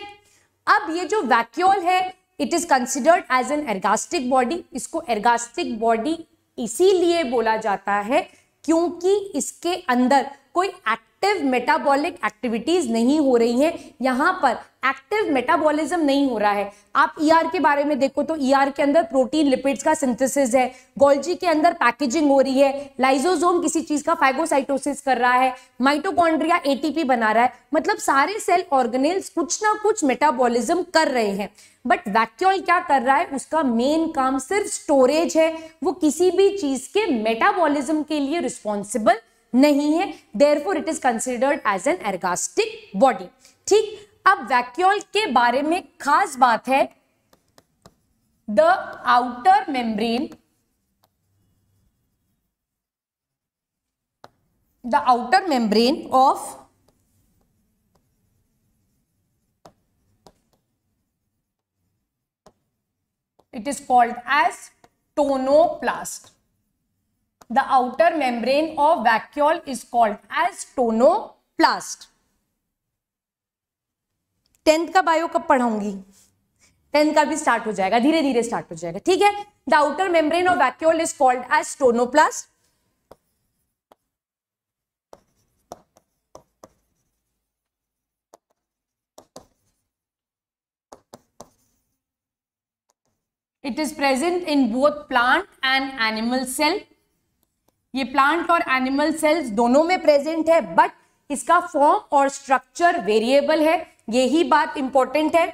अब ये जो वैक्यूल है it is considered as an ergastic body. इसको एर्गास्टिक बॉडी इसीलिए बोला जाता है क्योंकि इसके अंदर कोई एक्टिव मेटाबॉलिक एक्टिविटीज नहीं हो रही हैं। यहां पर एक्टिव मेटाबॉलिज्म नहीं हो रहा है। आप ईआर के बारे में देखो तो ईआर के अंदर प्रोटीन लिपिड्स का सिंथेसिस है, गोल्जी के अंदर पैकेजिंग हो रही है, लाइसोसोम किसी चीज का फाइगोसाइटोसिस कर रहा है, माइटोकॉन्ड्रिया एटीपी बना रहा है, मतलब सारे सेल ऑर्गेनेल्स कुछ ना कुछ मेटाबॉलिज्म कर रहे हैं। बट वैक्यूल क्या कर रहा है, उसका मेन काम सिर्फ स्टोरेज है, वो किसी भी चीज के मेटाबॉलिज्म के लिए रिस्पॉन्सिबल नहीं है। Therefore it is considered as an ergastic body. ठीक, अब वैक्यूल के बारे में खास बात है, the outer membrane, the outer membrane of it is called as tonoplast. The outer membrane of vacuole is called as tonoplast. 10th का bio कब पढ़ाऊंगी? 10th का भी स्टार्ट हो जाएगा, धीरे धीरे स्टार्ट हो जाएगा, ठीक है। The outer membrane of vacuole is called as tonoplast. It is present in both plant and animal cell. ये प्लांट और एनिमल सेल्स दोनों में प्रेजेंट है, बट इसका फॉर्म और स्ट्रक्चर वेरिएबल है, यही बात इंपॉर्टेंट है।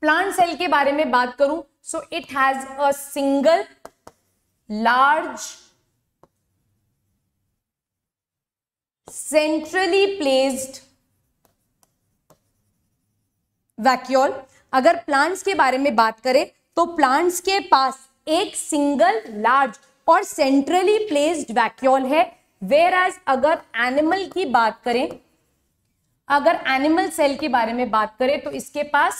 प्लांट सेल के बारे में बात करूं, so it has a single large centrally placed vacuole. अगर प्लांट्स के बारे में बात करें तो प्लांट्स के पास एक सिंगल लार्ज और सेंट्रली प्लेस्ड वैक्यूल है, वेयर एज अगर एनिमल की बात करें, अगर एनिमल सेल के बारे में बात करें तो इसके पास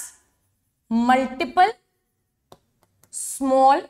multiple small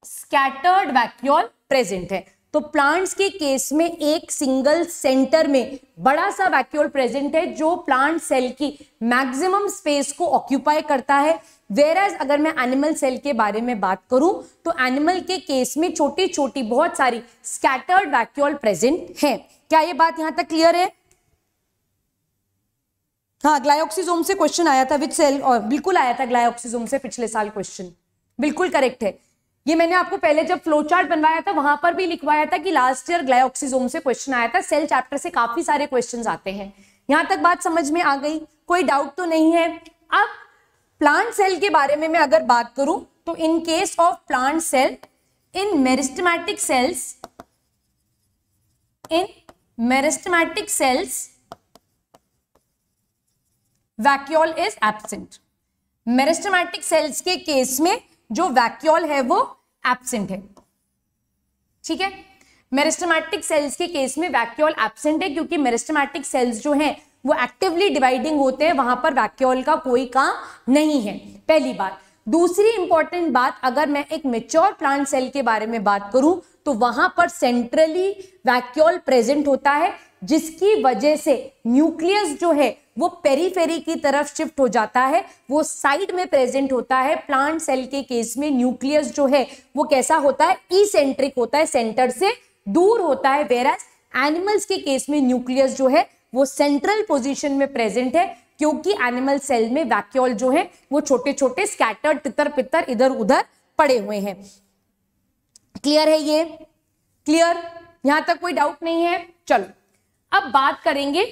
scattered vacuole present है। तो प्लांट्स के केस में एक सिंगल सेंटर में बड़ा सा वैक्यूल प्रेजेंट है जो प्लांट सेल की मैक्सिमम स्पेस को ऑक्यूपाई करता है। वेयरएज अगर मैं एनिमल सेल के बारे में बात करूं तो एनिमल के केस में छोटी छोटी बहुत सारी स्कैटर्ड वैक्यूल प्रेजेंट है। क्या ये बात यहां तक क्लियर है? हाँ, ग्लाइऑक्सिसोम से क्वेश्चन आया था विच सेल, और बिल्कुल आया था ग्लाइऑक्सिसोम से पिछले साल क्वेश्चन, बिल्कुल करेक्ट है। ये मैंने आपको पहले जब फ्लो चार्ट बनवाया था वहां पर भी लिखवाया था कि लास्ट ईयर ग्लाइऑक्सिसोम से क्वेश्चन आया था। सेल चैप्टर से काफी सारे क्वेश्चंस आते हैं। यहां तक बात समझ में आ गई, कोई डाउट तो नहीं है? अब प्लांट सेल के बारे में मैं अगर बात करूं तो in case of plant cell, in meristematic cells vacuole is absent. Meristematic cells के केस में जो वैक्यूल है वो एब्सेंट है, ठीक है। मेरिस्टेमेटिक सेल्स के केस में वैक्यूल एब्सेंट है क्योंकि मेरिस्टेमेटिक सेल्स जो हैं वो एक्टिवली डिवाइडिंग होते हैं, वहां पर वैक्यूल का कोई काम नहीं है, पहली बात। दूसरी इंपॉर्टेंट बात, अगर मैं एक मैच्योर प्लांट सेल के बारे में बात करूं तो वहां पर सेंट्रली वैक्यूल प्रेजेंट होता है, जिसकी वजह से न्यूक्लियस जो है वो पेरीफेरी की तरफ शिफ्ट हो जाता है, वो साइड में प्रेजेंट होता है। प्लांट सेल के केस में न्यूक्लियस जो है वो कैसा होता है, इसेंट्रिक होता है, सेंटर से दूर होता है। वेयरएज एनिमल्स के केस में न्यूक्लियस जो है वो सेंट्रल पोजीशन में प्रेजेंट है, क्योंकि एनिमल सेल में वैक्यूल जो है वो छोटे छोटे स्कैटर्ड तितर पितर इधर उधर पड़े हुए हैं। क्लियर है? ये क्लियर? यहां तक कोई डाउट नहीं है? चलो अब बात करेंगे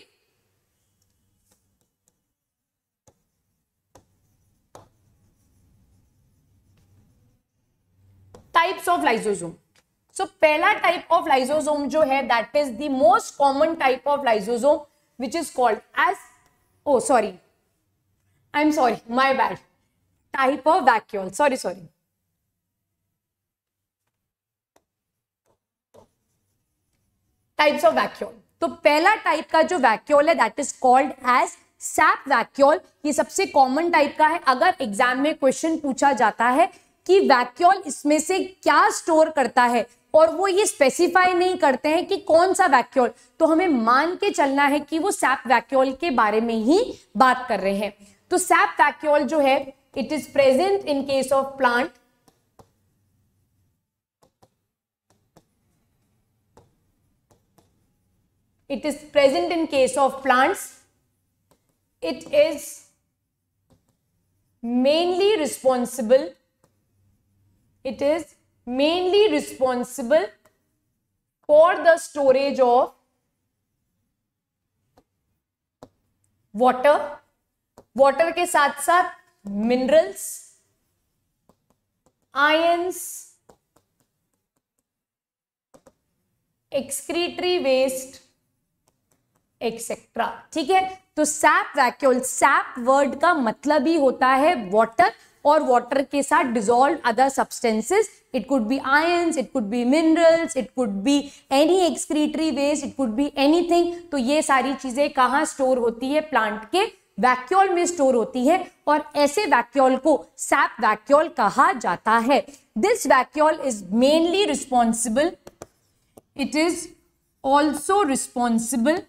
टाइप्स ऑफ लाइसोसोम। सो पहला टाइप ऑफ लाइसोसोम जो है that is the most common type of lysosome which is called as, oh sorry, I'm sorry, my bad, type of vacuole, sorry types of vacuole. तो पहला type का जो vacuole है that is called as sap vacuole. ये सबसे common type का है। अगर एग्जाम में क्वेश्चन पूछा जाता है कि वैक्यूल इसमें से क्या स्टोर करता है, और वो ये स्पेसिफाई नहीं करते हैं कि कौन सा वैक्यूल, तो हमें मान के चलना है कि वो सैप वैक्यूल के बारे में ही बात कर रहे हैं। तो सैप वैक्यूल जो है, it is present in case of plant, it is present in case of plants. It is mainly responsible for the storage of water के साथ साथ minerals, ions, excretory waste, etcetera. ठीक है, तो सैप वैक्यूल, सैप वर्ड का मतलब ही होता है वाटर, और वाटर के साथ dissolve other substances, it could be ions, it could be minerals, it could be any excretory waste, it could be anything. तो ये सारी चीजें कहाँ स्टोर होती है, प्लांट के वैक्यूल में स्टोर होती है, और ऐसे वैक्यूल को सैप वैक्यूल कहा जाता है। This vacuole is mainly responsible, it is also responsible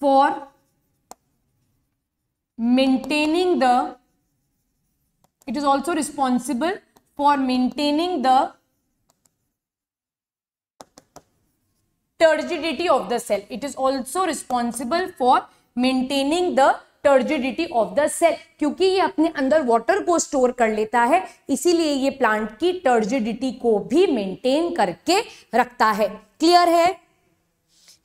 for maintaining the, it is also responsible for maintaining the turgidity of the cell. It is also responsible for maintaining the turgidity of the cell, क्योंकि ये अपने अंदर water को store कर लेता है, इसीलिए ये प्लांट की टर्जिडिटी को भी मेंटेन करके रखता है। क्लियर है?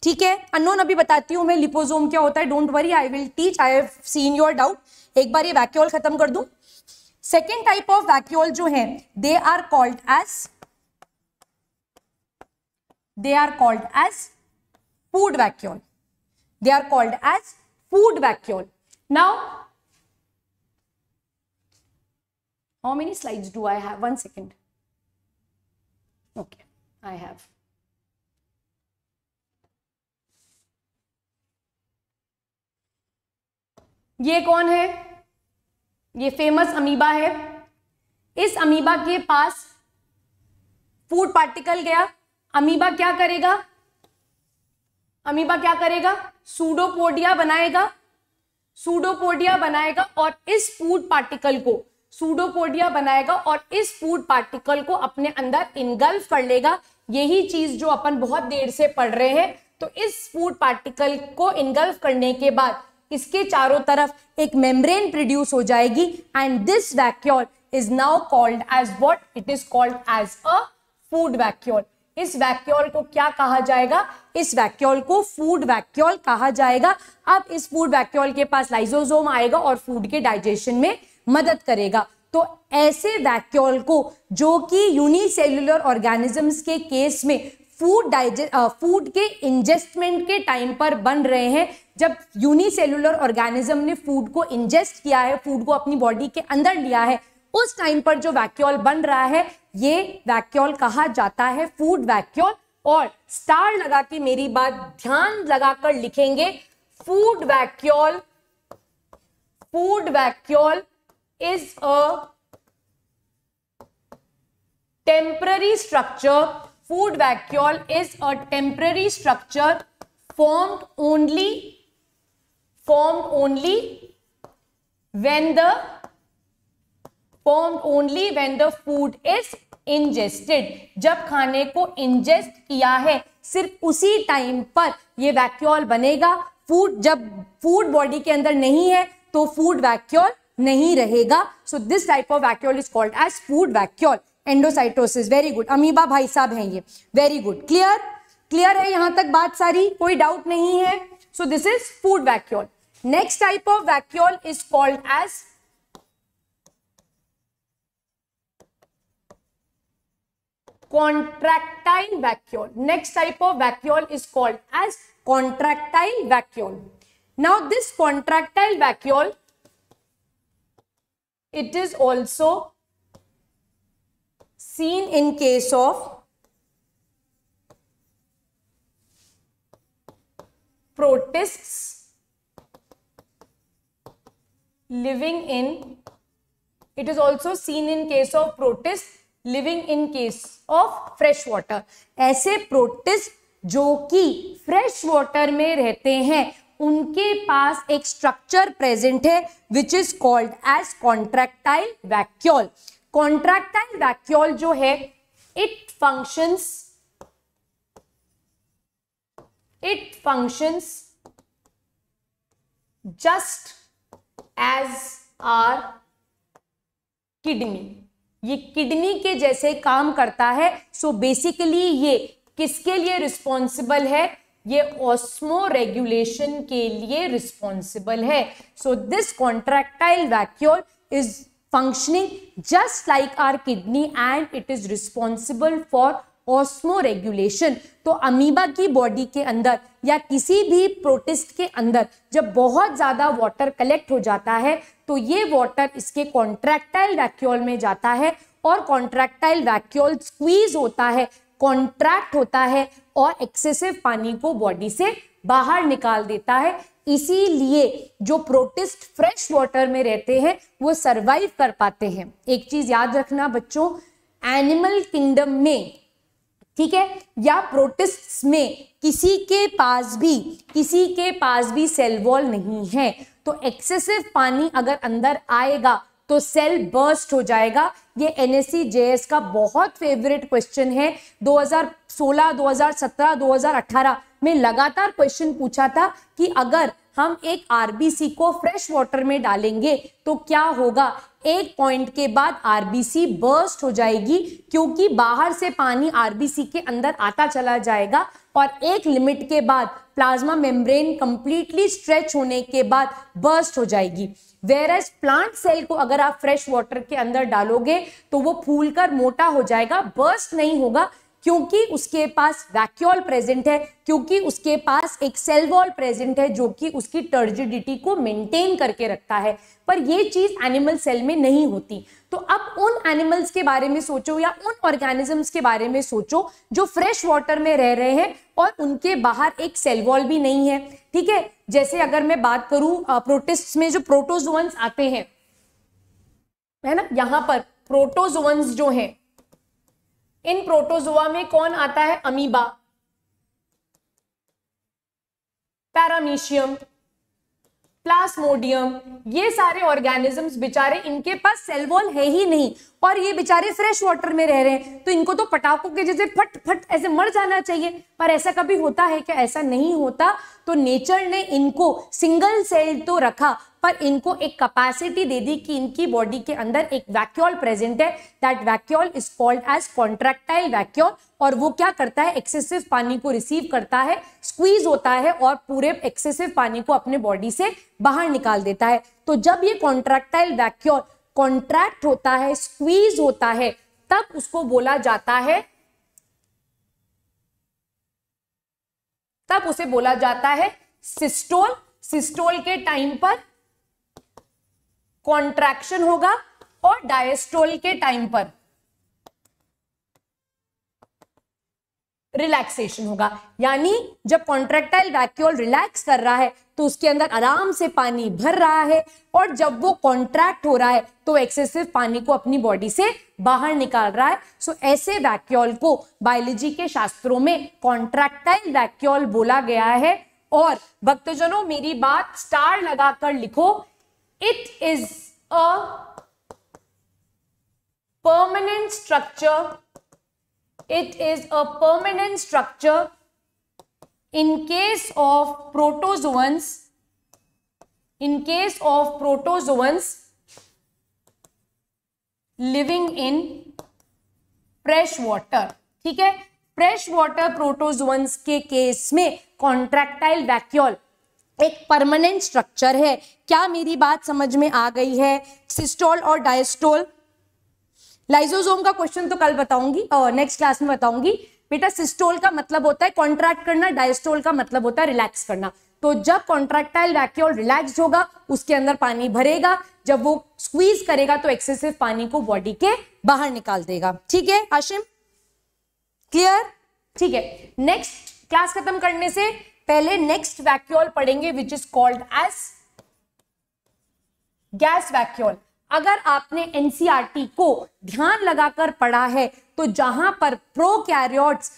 ठीक है, अननोन अभी बताती हूं मैं लिपोसोम क्या होता है, don't worry, I will teach, I have seen your doubt. एक बार ये वैक्यूल खत्म कर दूं। सेकेंड टाइप ऑफ वैक्यूल जो है, they are called as food vacuole, they are called as food vacuole. Now how many slides do I have, 1 second, okay, I have, ये कौन है, ये फेमस अमीबा है। इस अमीबा के पास फूड पार्टिकल गया, अमीबा क्या करेगा, सूडोपोडिया बनाएगा, और इस फूड पार्टिकल को अपने अंदर इनगल्फ कर लेगा। यही चीज जो अपन बहुत देर से पढ़ रहे हैं। तो इस फूड पार्टिकल को इनगल्फ करने के बाद इसके चारों तरफ एक मेम्ब्रेन प्रोड्यूस हो जाएगी, and this vacuole is now called as what, it is called as a food vacuole. इस वैक्यूल को क्या कहा जाएगा, इस वैक्यूल को फूड वैक्यूल कहा जाएगा। अब इस फूड वैक्यूल के पास लाइसोसोम आएगा और फूड के डाइजेशन में मदद करेगा। तो ऐसे वैक्यूल को, जो कि यूनिसेल्युलर ऑर्गेनिजम्स के केस में फूड के इंजेस्टमेंट के टाइम पर बन रहे हैं, जब यूनिसेल्युलर ऑर्गेनिज्म ने फूड को इंजेस्ट किया है, फूड को अपनी बॉडी के अंदर लिया है, उस टाइम पर जो वैक्यूल बन रहा है, ये वैक्यूल कहा जाता है फूड वैक्यूल। और स्टार लगा के मेरी बात ध्यान लगाकर लिखेंगे, food vacuole is a temporary structure, food vacuole is a temporary structure formed only when the food is ingested। जब खाने को ingest किया है, सिर्फ उसी टाइम पर ये वैक्यूल बनेगा। जब फूड बॉडी के अंदर नहीं है तो फूड वैक्यूल नहीं रहेगा। So this type of vacuole is called as food vacuole. Endocytosis, very good, amoeba भाई साहब हैं ये, वेरी गुड, क्लियर है यहां तक बात सारी, कोई डाउट नहीं है। So this is food vacuole. Next type of vacuole is called as contractile vacuole. Next type of vacuole is called as contractile vacuole. Now this contractile vacuole, it is also seen in case of protists living in it is also seen in case of protist living in case of fresh water. ऐसे protist जो कि fresh water में रहते हैं उनके पास एक structure present है which is called as contractile vacuole. Contractile vacuole जो है it functions just as our kidney। ये किडनी के जैसे काम करता है। सो बेसिकली ये किसके लिए रिस्पॉन्सिबल है? ये ऑस्मो रेगुलेशन के लिए रिस्पॉन्सिबल है। So this contractile vacuole is functioning just like our kidney and it is responsible for osmoregulation. तो अमीबा की बॉडी के अंदर या किसी भी प्रोटिस्ट के अंदर जब बहुत ज्यादा वाटर कलेक्ट हो जाता है तो ये वाटर इसके कॉन्ट्रैक्टाइल वैक्यूल में जाता है और कॉन्ट्रैक्टाइल वैक्यूल स्क्वीज होता है, कॉन्ट्रैक्ट होता है और एक्सेसिव पानी को बॉडी से बाहर निकाल देता है। इसीलिए जो प्रोटिस्ट फ्रेश वाटर में रहते हैं वो सरवाइव कर पाते हैं। एक चीज याद रखना बच्चों, एनिमल किंगडम में, ठीक है, या प्रोटिस्ट्स में किसी के पास भी सेल वॉल नहीं है। तो एक्सेसिव पानी अगर अंदर आएगा तो सेल बर्स्ट हो जाएगा। ये एनएससी जेएस का बहुत फेवरेट क्वेश्चन है। 2016, 2017, 2018 में लगातार क्वेश्चन पूछा था कि अगर हम एक आरबीसी को फ्रेश वाटर में डालेंगे तो क्या होगा। एक पॉइंट के बाद आरबीसी बर्स्ट हो जाएगी क्योंकि बाहर से पानी आरबीसी के अंदर आता चला जाएगा और एक लिमिट के बाद प्लाज्मा मेम्ब्रेन कंप्लीटली स्ट्रेच होने के बाद बर्स्ट हो जाएगी। वेयरएज प्लांट सेल को अगर आप फ्रेश वाटर के अंदर डालोगे तो वो फूलकर मोटा हो जाएगा, बर्स्ट नहीं होगा क्योंकि उसके पास वैक्यूल प्रेजेंट है, क्योंकि उसके पास एक सेल वॉल प्रेजेंट है जो कि उसकी टर्जिडिटी को मेंटेन करके रखता है। पर ये चीज एनिमल सेल में नहीं होती। तो अब उन एनिमल्स के बारे में सोचो या उन ऑर्गेनिजम्स के बारे में सोचो जो फ्रेश वाटर में रह रहे हैं और उनके बाहर एक सेल वॉल भी नहीं है। ठीक है, जैसे अगर मैं बात करूं प्रोटिस्ट्स में जो प्रोटोजोअन्स आते हैं, है ना, यहां पर प्रोटोजोअन्स जो हैं, इन प्रोटोजोआ में कौन आता है? Amoeba, paramecium, Plasmodium. ये सारे ऑर्गेनिजम्स बेचारे, इनके पास सेल वॉल है ही नहीं और ये बेचारे फ्रेश वाटर में रह रहे हैं। तो इनको तो पटाखों के जैसे फट फट ऐसे मर जाना चाहिए, पर ऐसा कभी होता है क्या? ऐसा नहीं होता। तो नेचर ने इनको सिंगल सेल तो रखा पर इनको एक कैपेसिटी दे दी कि इनकी बॉडी के अंदर एक वैक्यूल प्रेजेंट है। That vacuole is called as contractile vacuole और वो क्या करता है? एक्सेसिव पानी को रिसीव करता है, स्क्वीज होता है और पूरे एक्सेसिव पानी को अपने बॉडी से बाहर निकाल देता है। तो जब ये कॉन्ट्रैक्टाइल वैक्यूल कॉन्ट्रैक्ट होता है, स्क्वीज होता है, तब उसको बोला जाता है, तब उसे बोला जाता है सिस्टोल। सिस्टोल के टाइम पर कॉन्ट्रैक्शन होगा और डायस्टोल के टाइम पर रिलैक्सेशन होगा। यानी जब कॉन्ट्रैक्टाइल वैक्यूल रिलैक्स कर रहा है तो उसके अंदर आराम से पानी भर रहा है और जब वो कॉन्ट्रैक्ट हो रहा है तो एक्सेसिव पानी को अपनी बॉडी से बाहर निकाल रहा है। सो ऐसे वैक्यूल को बायोलॉजी के शास्त्रों में कॉन्ट्रैक्टाइल वैक्यूल बोला गया है। और भक्तजनों मेरी बात स्टार लगाकर लिखो, it is a permanent structure, it is a permanent structure in case of protozoans, living in fresh water। ठीक है, फ्रेश वाटर प्रोटोजोअन्स के केस में कॉन्ट्रैक्टाइल वैक्यूल एक परमानेंट स्ट्रक्चर है। क्या मेरी बात समझ में आ गई है? सिस्टोल और डायस्टोल, लाइसोसोम का क्वेश्चन तो कल बताऊंगी और नेक्स्ट क्लास में बताऊंगी। बेटा सिस्टोल का मतलब होता है कॉन्ट्रैक्ट करना, डायस्टोल का मतलब होता है रिलैक्स करना। तो जब कॉन्ट्रैक्टाइल वैक्यूल रिलैक्स्ड होगा उसके अंदर पानी भरेगा, जब वो स्क्वीज करेगा तो एक्सेसिव पानी को बॉडी के बाहर निकाल देगा। ठीक है आशिम, क्लियर? ठीक है, नेक्स्ट क्लास खत्म करने से पहले नेक्स्ट वैक्यूल पढ़ेंगे which is called as gas vacuole. अगर आपने एनसीईआरटी को ध्यान लगाकर पढ़ा है तो जहां पर प्रोकैरियोट्स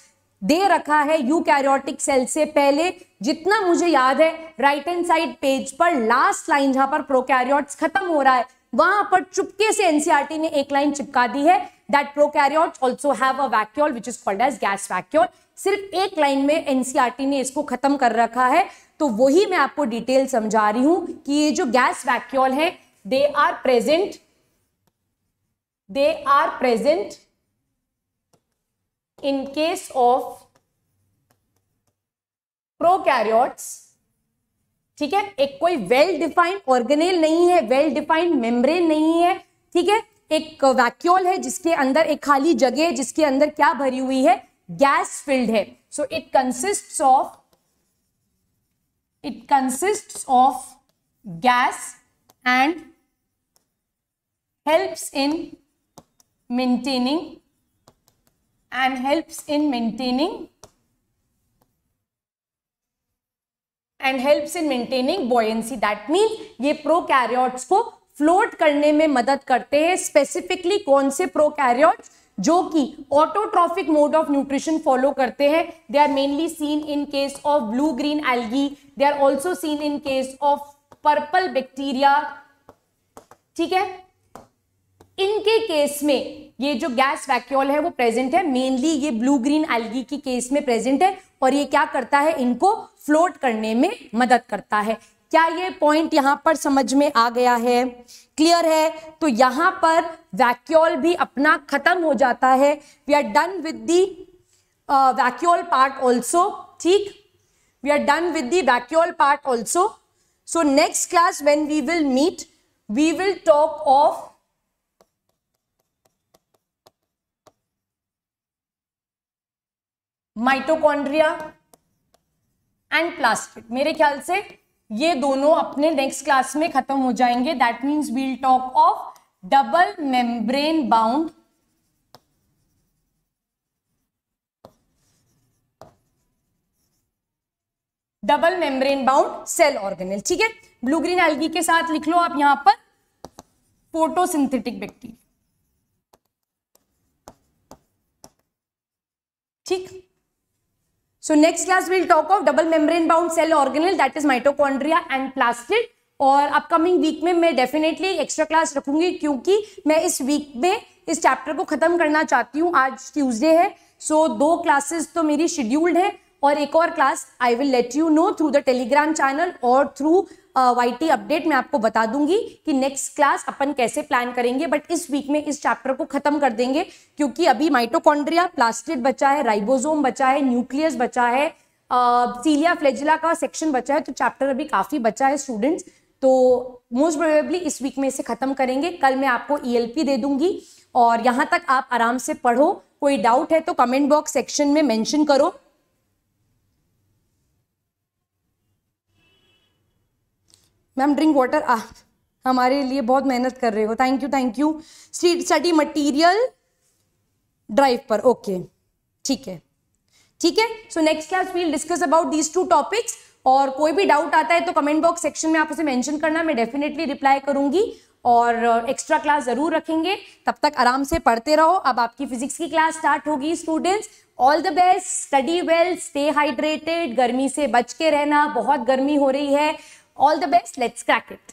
दे रखा है यूकैरियोटिक सेल से पहले, जितना मुझे याद है राइट हैंड साइड पेज पर लास्ट लाइन जहां पर प्रोकैरियोट्स खत्म हो रहा है वहां पर चुपके से एनसीईआरटी ने एक लाइन चिपका दी है, that prokaryotes also have a vacuole which is called as gas vacuole. सिर्फ एक लाइन में एनसीईआरटी ने इसको खत्म कर रखा है, तो वही मैं आपको डिटेल समझा रही हूं कि ये जो गैस वैक्यूल है they are present in case of prokaryotes, ठीक है। एक कोई वेल डिफाइंड ऑर्गेनेल नहीं है, वेल डिफाइंड मेम्ब्रेन नहीं है, ठीक है। एक वैक्यूल है जिसके अंदर एक खाली जगह है जिसके अंदर क्या भरी हुई है, गैस फिल्ड है। So it consists of gas and helps in maintaining buoyancy। That mean ये प्रोकैरियोट्स को फ्लोट करने में मदद करते हैं। स्पेसिफिकली कौन से प्रोकैरियोट्स, जो कि autotrophic mode of nutrition follow करते हैं। They are mainly seen in case of blue green algae, they are also seen in case of purple bacteria, ठीक है। इनके केस में ये जो गैस वैक्यूल है वो प्रेजेंट है, मेनली ये ब्लू ग्रीन एल्गी की केस में प्रेजेंट है, और ये क्या करता है, इनको फ्लोट करने में मदद करता है। क्या ये पॉइंट यहां पर समझ में आ गया है, क्लियर है? तो यहां पर वैक्यूल भी अपना खत्म हो जाता है। We are done with the vacuole part also, ठीक, we are done with the vacuole part also. So next class when we will meet, we will talk of mitochondria and plastid. मेरे ख्याल से ये दोनों अपने नेक्स्ट क्लास में खत्म हो जाएंगे। That means we'll talk of double membrane bound cell organelle, ठीक है। ब्लू ग्रीन एल्गी के साथ लिख लो आप यहां पर फोटोसिंथेटिक बैक्टीरिया, ठीक। So next class we'll talk of double membrane bound cell organelle, that is mitochondria and plastid। और अपकमिंग वीक में मैं डेफिनेटली एक्स्ट्रा क्लास रखूंगी, क्योंकि मैं इस वीक में इस चैप्टर को खत्म करना चाहती हूँ। आज ट्यूसडे है, सो 2 क्लासेस तो मेरी शेड्यूल्ड है, और एक और class I will let you know through the Telegram channel और थ्रू YT अपडेट। मैं आपको बता दूंगी कि नेक्स्ट क्लास अपन कैसे प्लान करेंगे, बट इस वीक में इस चैप्टर को खत्म कर देंगे, क्योंकि अभी माइटोकॉन्ड्रिया, प्लास्टिड बचा है, राइबोसोम बचा है, न्यूक्लियस बचा है, सीलिया फ्लैजिला का सेक्शन बचा है, तो चैप्टर अभी काफी बचा है स्टूडेंट्स। तो मोस्ट प्रोबेबली इस वीक में इसे खत्म करेंगे। कल मैं आपको ELP दे दूंगी, और यहां तक आप आराम से पढ़ो। कोई डाउट है तो कमेंट बॉक्स सेक्शन में मेंशन करो। मैम ड्रिंक वाटर, आप हमारे लिए बहुत मेहनत कर रहे हो, thank you. Study material drive पर, ओके, ठीक है। So next class we'll discuss about these 2 topics, और कोई भी डाउट आता है तो कमेंट बॉक्स सेक्शन में आप उसे मेंशन करना, मैं डेफिनेटली रिप्लाई करूंगी, और एक्स्ट्रा क्लास जरूर रखेंगे। तब तक आराम से पढ़ते रहो। अब आपकी फिजिक्स की क्लास स्टार्ट होगी students. All the best, study well, stay hydrated, गर्मी से बच के रहना, बहुत गर्मी हो रही है। All the best, let's crack it.